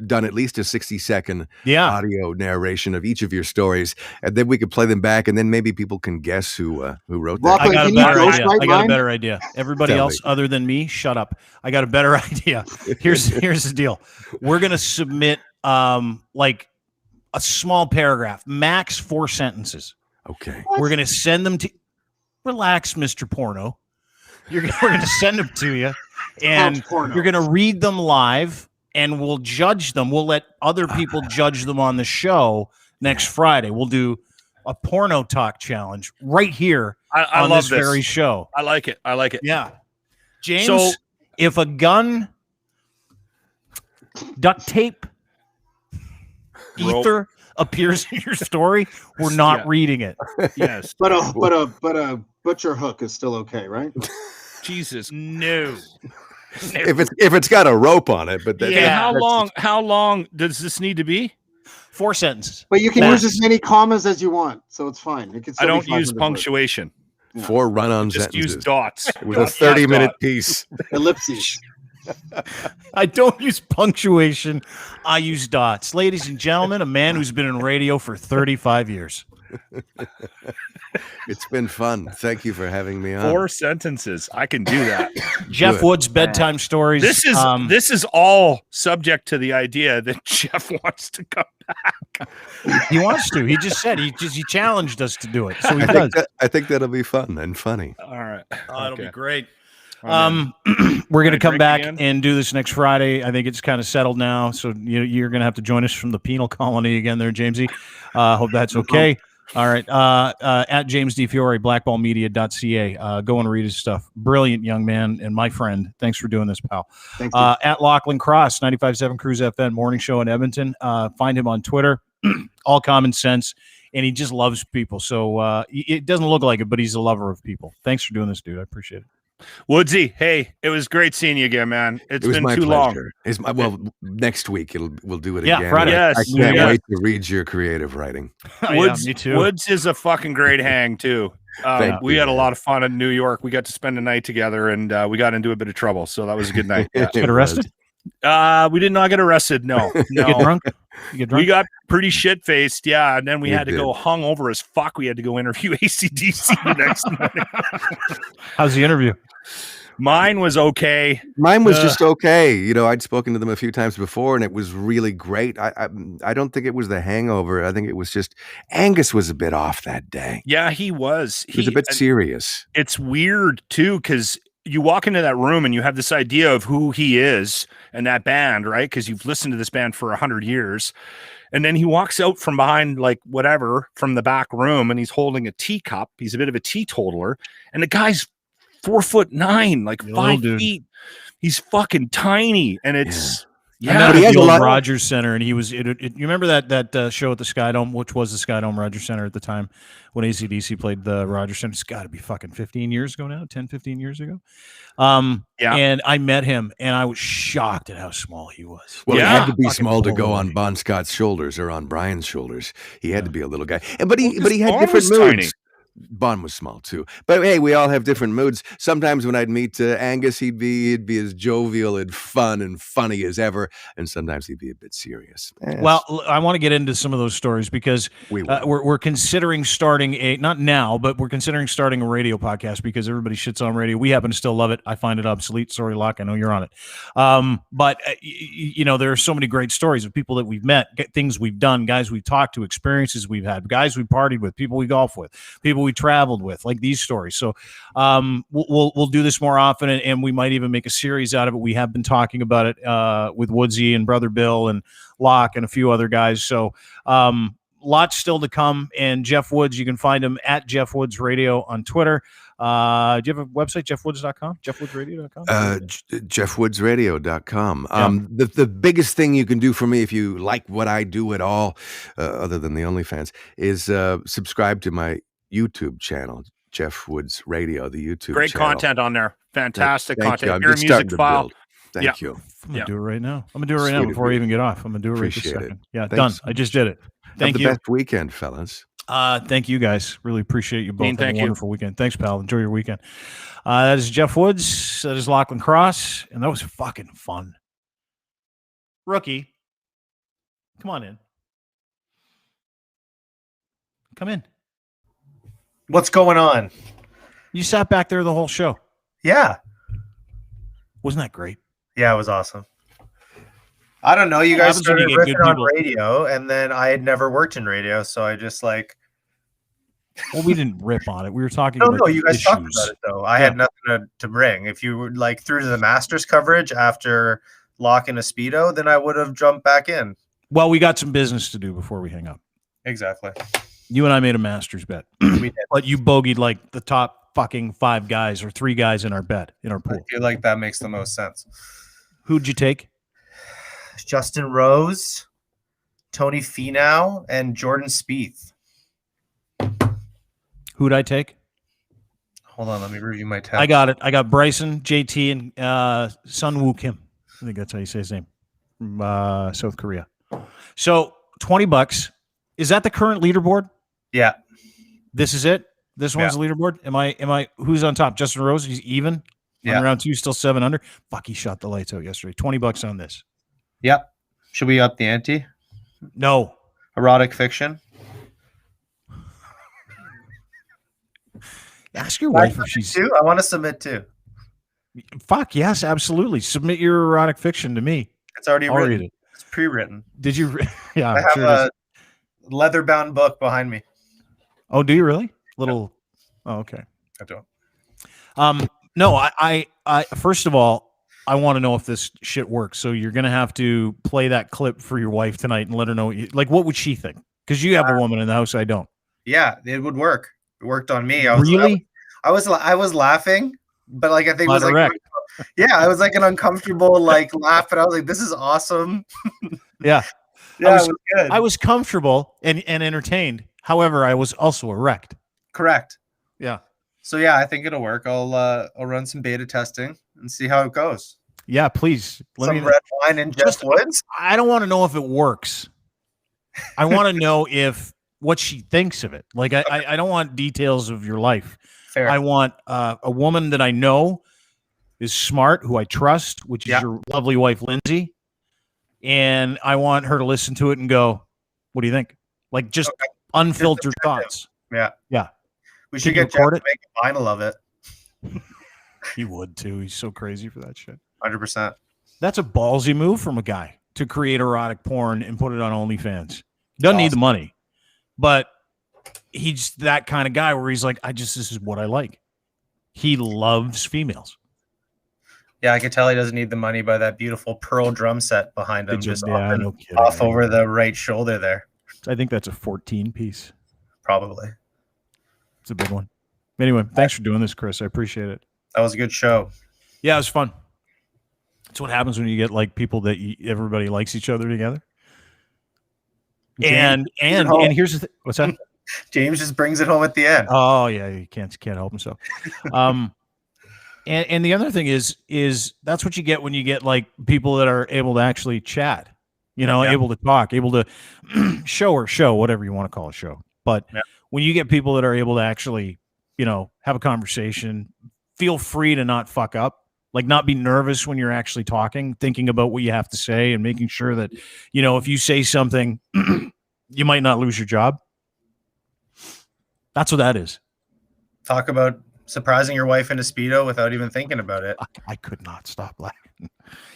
done at least a 60-second audio narration of each of your stories, and then we could play them back, and then maybe people can guess who wrote that. I got a better idea. Everybody else other than me, shut up. I got a better idea. Here's the deal. We're going to submit like a small paragraph, max 4 sentences. Okay. We're going to send them to... Relax, Mr. Porno. We're going to send them to you. and pornos. you're going to read them live, and we'll judge them. We'll let other people judge them on the show next Friday. We'll do a porno talk challenge right here I on love this very show. I like it. I like it. Yeah. James, So- if a gun, duct tape, Rope. ether appears in your story, we're not Yeah. reading it. Yes. But a butcher hook is still okay, right? Jesus. No. If it's got a rope on it, but that, Okay, Yeah. how long does this need to be? 4 sentences. But you can Max. use as many commas as you want, so it's fine. It can I still don't be use 500 words. punctuation. 4 run-on Just sentences use dots. with a 30-minute piece. Ellipses. I don't use punctuation. I use dots. Ladies and gentlemen, a man who's been in radio for 35 years. It's been fun. Thank you for having me on. 4 sentences. I can do that. Jeff Good. Wood's bedtime stories. This is all subject to the idea that Jeff wants to come back. He wants to. He just said he challenged us to do it. So he does. I think that'll be fun and funny. All right. Oh, it'll be Okay. great. I'm We're going to Can I come drink back again? and do this next Friday. I think it's kind of settled now. So you're going to have to join us from the penal colony again there, Jamesy. Hope that's okay. All right. At James D. Fiore, blackballmedia.ca. Go and read his stuff. Brilliant young man and my friend. Thanks for doing this, pal. Thanks. Steve. At Lachlan Cross, 95.7 Cruise FM morning show in Edmonton. Find him on Twitter. All common sense. And he just loves people. So it doesn't look like it, but he's a lover of people. Thanks for doing this, dude. I appreciate it. Woodsy, hey, it was great seeing you again, man. It's It was been my too pleasure. Next week we'll do it Yeah, again. Friday. Yes. I can't Yeah. wait to read your creative writing. long. Yeah, me too. Woods is a fucking great hang too. Thank We you, had a man. lot of fun in New York. We got to spend a night together, and we got into a bit of trouble. So that was a good night. Yeah. It Get was. arrested? We did not get arrested. No, You get no. drunk? You get drunk? We got pretty shit faced, yeah, and then we We had to go hung over as fuck. We had to go interview ACDC the next morning. How's the interview? Mine was okay. Mine was just okay. You know, I'd spoken to them a few times before, and it was really great. I don't think it was the hangover. I think it was just Angus was a bit off that day. Yeah, he was. He was a bit serious. It's weird too, because you walk into that room and you have this idea of who he is and that band, right? Because you've listened to this band for 100 years. And then he walks out from behind, like whatever, from the back room, and he's holding a teacup. He's a bit of a teetotaler. And the guy's 4'9", like Little 5 dude. feet. He's fucking tiny. And it's, I met But him he at has the a old lot- Rogers Center, and he was. You remember that show at the Skydome, which was the Skydome Rogers Center at the time when ACDC played the Rogers Center. It's got to be fucking 15 years ago now, 10, 15 years ago. Yeah. And I met him, and I was shocked at how small he was. Well, Yeah. he had to be Fucking small to go blown on away. Bon Scott's shoulders or on Brian's shoulders. He had to be a little guy. But he Well, 'cause had Bon different was moods. tiny. Bon was small too. But hey, we all have different moods. Sometimes when I'd meet Angus, he'd be as jovial and fun and funny as ever, and sometimes he'd be a bit serious. Well, I want to get into some of those stories because we will. we're considering starting not now, but we're considering starting a radio podcast because everybody shits on radio. We happen to still love it. I find it obsolete. Sorry, Locke. I know you're on it. But there are so many great stories of people that we've met, things we've done, guys we've talked to, experiences we've had, guys we partied with, people we golf with, people we traveled with, like these stories. So we'll do this more often, and we might even make a series out of it. We have been talking about it with Woodsy and Brother Bill and Locke and a few other guys. So lots still to come. And Jeff Woods, you can find him at Jeff Woods Radio on Twitter. Do you have a website, jeffwoods.com? Jeffwoodsradio.com? jeffwoodsradio.com. The biggest thing you can do for me if you like what I do at all, other than the OnlyFans, is subscribe to my YouTube channel, Jeff Woods Radio, the YouTube Great channel. content on there. Fantastic Thank content. you. I'm You're a just starting music to file. build. Thank Yeah. you. I'm going to Yeah. do it right now. I'm going to do it right now Sweet of before I you. even get off. I'm going to do it right this Appreciate it. second. Yeah, Thanks. done. I just did it. Thank Have the you. best weekend, fellas. Thank you guys. Really appreciate you both. Dean, Have thank a you. wonderful weekend. Thanks, pal. Enjoy your weekend. That is Jeff Woods. That is Lachlan Cross. And that was fucking fun. Rookie, come on in. Come in. What's going on? You sat back there the whole show. Yeah. Wasn't that great? Yeah, it was awesome. I don't know. You What guys happens when you started get riffing good on people? radio, and then I had never worked in radio, so I just like Well, we didn't rip on it. We were talking No, about no, you guys talked issues. about it though. I had nothing to bring. If you were like through to the Masters coverage after locking a Speedo, then I would have jumped back in. Well, we got some business to do before we hang up. Exactly. You and I made a Masters bet. We did. But you bogeyed like the top fucking 5 guys or 3 guys in our bet, in our I pool. feel like that makes the most sense. Who'd you take? Justin Rose, Tony Finau, and Jordan Spieth. Who'd I take? Hold on, let me review my tab. I got it. I got Bryson, JT, and Sun Woo Kim. I think that's how you say his name. From South Korea. So $20. Is that the current leaderboard? Yeah. This is it? This one's the leaderboard? Am I who's on top? Justin Rose, he's even. Yeah. On round 2, still 7 under. Fuck, he shot the lights out yesterday. $20 on this. Yep. Should we up the ante? No. Erotic fiction. Ask your wife if she's too. I want to submit too. Fuck yes, absolutely. Submit your erotic fiction to me. It's already I'll written. read it. It's pre-written. Did you? Yeah, I have a leather-bound book behind me. Oh, do you really? Little. Oh, okay. I don't. No, I first of all, I want to know if this shit works. So you're gonna have to play that clip for your wife tonight and let her know. What would she think? Because you have a woman in the house. I don't. Yeah, it would work. It worked on me. Really? I was laughing, but like I think it was Not like, erect. yeah, I was like an uncomfortable like laugh, but I was like, this is awesome. Yeah. Yeah, it was good. I was comfortable and entertained. However, I was also erect. Correct. Yeah. So yeah, I think it'll work. I'll run some beta testing and see how it goes. Yeah, please. Some red wine and Jeff Woods. I don't want to know if it works. I want to know if what she thinks of it. Like I don't want details of your life. Fair. I want a woman that I know is smart, who I trust, which is your lovely wife, Lindsay. And I want her to listen to it and go, "What do you think?" Like just unfiltered thoughts. Yeah. Yeah. We should Can you get Jeff record to make a vinyl of it. He would too. He's so crazy for that shit. 100%. That's a ballsy move from a guy to create erotic porn and put it on OnlyFans. Doesn't need the money, but he's that kind of guy where he's like, this is what I like. He loves females. Yeah, I can tell he doesn't need the money by that beautiful pearl drum set behind him, just yeah, off, no kidding, off man. over the right shoulder there. I think that's a 14 piece. Probably. It's a big one. Anyway, thanks for doing this, Chris. I appreciate it. That was a good show. Yeah, it was fun. That's what happens when you get like people that everybody likes each other together. And here's the what's that? James just brings it home at the end. Oh yeah, he can't help himself. And the other thing is that's what you get when you get like people that are able to actually chat, able to talk, able to show, whatever you want to call a show. But when you get people that are able to actually, have a conversation, feel free to not fuck up, like not be nervous when you're actually talking, thinking about what you have to say and making sure that, if you say something, you might not lose your job. That's what that is. Talk about surprising your wife in a Speedo without even thinking about it. I could not stop laughing.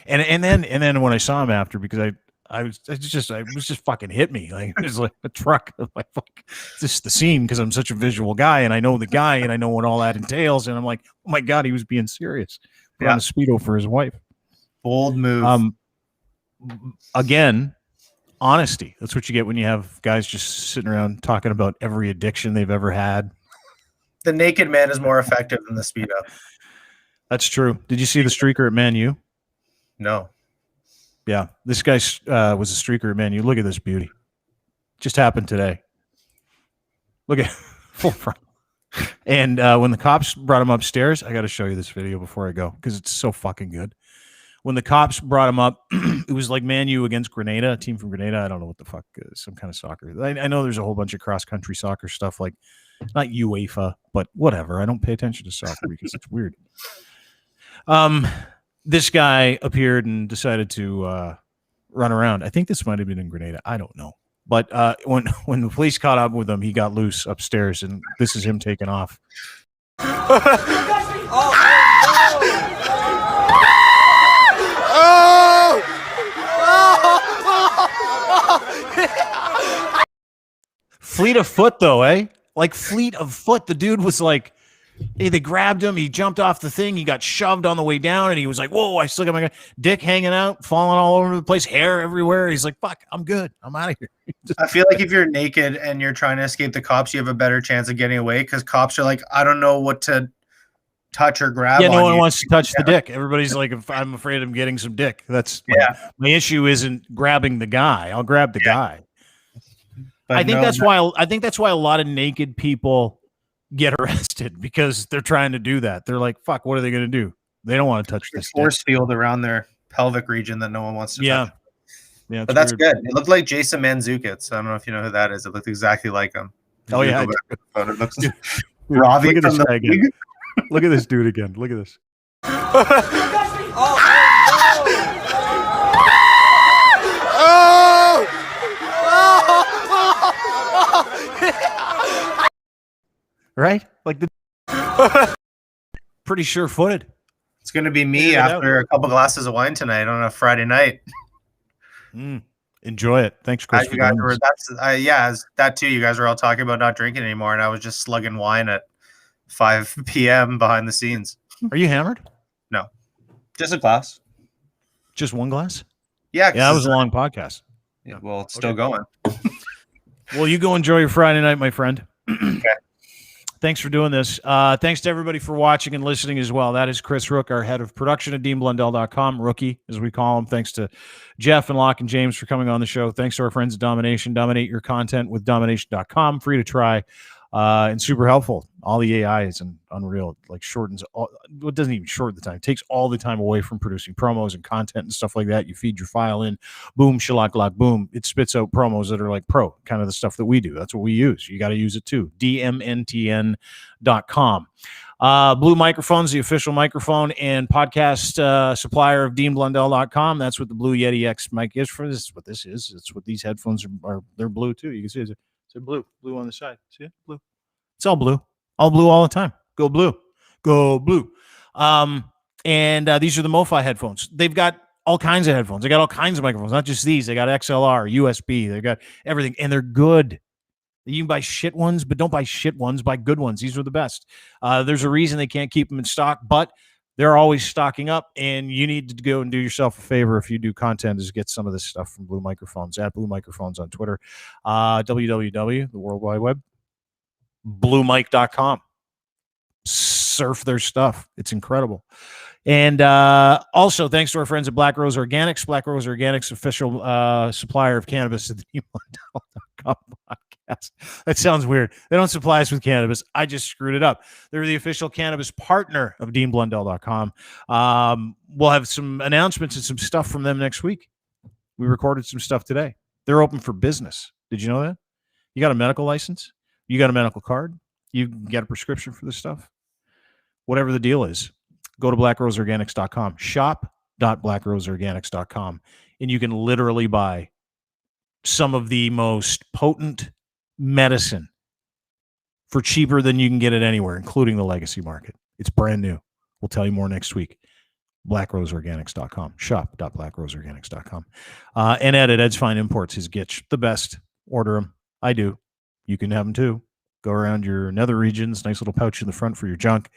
And then when I saw him after, because I was just fucking hit me. Like it was like a truck. I'm like, fuck, this is the scene because I'm such a visual guy and I know the guy and I know what all that entails. And I'm like, oh my God, he was being serious. Put on a Speedo for his wife. Bold move. Again, honesty. That's what you get when you have guys just sitting around talking about every addiction they've ever had. The naked man is more effective than the Speedo. That's true. Did you see the streaker at Man U? No. Yeah, this guy was a streaker at Man U. Look at this beauty. Just happened today. Look at full front. And when the cops brought him upstairs, I got to show you this video before I go because it's so fucking good. When the cops brought him up, it was like Man U against Grenada, a team from Grenada. I don't know what the fuck, some kind of soccer. I know there's a whole bunch of cross-country soccer stuff, like not UEFA, but whatever. I don't pay attention to soccer because it's weird. This guy appeared and decided to run around. I think this might have been in Grenada. I don't know. But when the police caught up with him, he got loose upstairs, and this is him taking off. Fleet of foot, though, eh? like fleet of foot. The dude was like, hey, they grabbed him. He jumped off the thing. He got shoved on the way down, and he was like, whoa, I still got my dick hanging out, falling all over the place, hair everywhere. He's like, fuck, I'm good. I'm out of here. I feel like if you're naked and you're trying to escape the cops, you have a better chance of getting away because cops are like, I don't know what to touch or grab. Yeah, no on one you. wants to touch the dick. Everybody's like, I'm afraid I'm getting some dick. That's my issue isn't grabbing the guy. I'll grab the guy. But I think that's why a lot of naked people get arrested because they're trying to do that. They're like, fuck, what are they going to do? They don't want to touch this force field around their pelvic region that no one wants to touch. Yeah, but that's good. It looked like Jason Mantzoukas. I don't know if you know who that is. It looked exactly like him. Oh yeah, it looks Ravi. Look at this guy again. Look at this dude again. Look at this. Right? Like the pretty sure-footed. It's going to be me after a couple glasses of wine tonight on a Friday night. Enjoy it. Thanks, Chris. That too. You guys were all talking about not drinking anymore, and I was just slugging wine at 5 p.m. behind the scenes. Are you hammered? No, just a glass. Just one glass? Yeah. Yeah, that was a long podcast. Yeah, well, it's still going. Well, you go enjoy your Friday night, my friend. Okay. Thanks for doing this. Thanks to everybody for watching and listening as well. That is Chris Rook, our head of production at DeanBlundell.com, rookie, as we call him. Thanks to Jeff and Locke and James for coming on the show. Thanks to our friends at Domination. Dominate your content with Domination.com. Free to try and super helpful. All the AI is unreal. It like shortens all. It doesn't even shorten the time. It takes all the time away from producing promos and content and stuff like that. You feed your file in, boom, shalakalak, boom. It spits out promos that are like pro, kind of the stuff that we do. That's what we use. You got to use it too. DMNTN.com. Blue Microphones, the official microphone and podcast supplier of DeanBlundell.com. That's what the Blue Yeti X mic is for. This is what this is. It's what these headphones are. They're blue too. You can see it's blue on the side. See it? Blue. It's all blue all the time. Go blue. And these are the MoFi headphones. They've got all kinds of headphones. They got all kinds of microphones, not just these. They got XLR, USB. They got everything, and they're good. You can buy shit ones, but don't buy shit ones. Buy good ones. These are the best. There's a reason they can't keep them in stock, but they're always stocking up, and you need to go and do yourself a favor if you do content is get some of this stuff from Blue Microphones, at Blue Microphones on Twitter, www, the World Wide Web, bluemic.com. Surf their stuff. It's incredible. And also, thanks to our friends at Black Rose Organics. Black Rose Organics, official supplier of cannabis at the DeanBlundell.com podcast. That sounds weird. They don't supply us with cannabis. I just screwed it up. They're the official cannabis partner of DeanBlundell.com. We'll have some announcements and some stuff from them next week. We recorded some stuff today. They're open for business. Did you know that? You got a medical license? You got a medical card? You get a prescription for this stuff? Whatever the deal is, go to blackroseorganics.com, shop.blackroseorganics.com, and you can literally buy some of the most potent medicine for cheaper than you can get it anywhere, including the legacy market. It's brand new. We'll tell you more next week. blackroseorganics.com, shop.blackroseorganics.com. And Ed's Fine Imports, his Gitch, the best. Order them. I do. You can have them too. Go around your nether regions, nice little pouch in the front for your junk.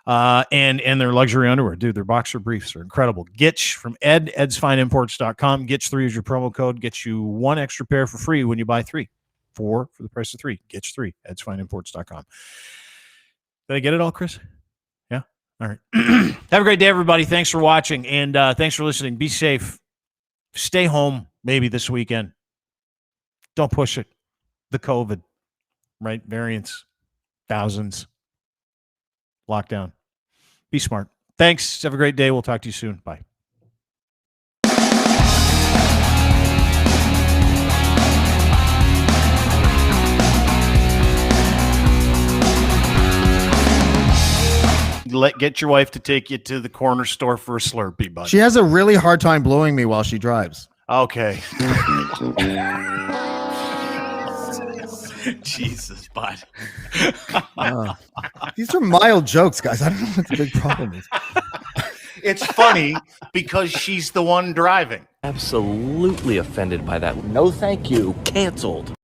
And their luxury underwear. Dude, their boxer briefs are incredible. Gitch from edsfineimports.com. Gitch3 is your promo code. Gets you one extra pair for free when you buy 3. 4 for the price of 3. Gitch3, edsfineimports.com. Did I get it all, Chris? Yeah? All right. Have a great day, everybody. Thanks for watching, and thanks for listening. Be safe. Stay home maybe this weekend. Don't push it. The COVID, right? Variants, thousands. Lockdown. Be smart. Thanks. Have a great day. We'll talk to you soon. Bye. Get your wife to take you to the corner store for a Slurpee, bud. She has a really hard time blowing me while she drives. Okay. Jesus, bud. These are mild jokes, guys. I don't know what the big problem is. It's funny because she's the one driving. Absolutely offended by that. No, thank you. Canceled.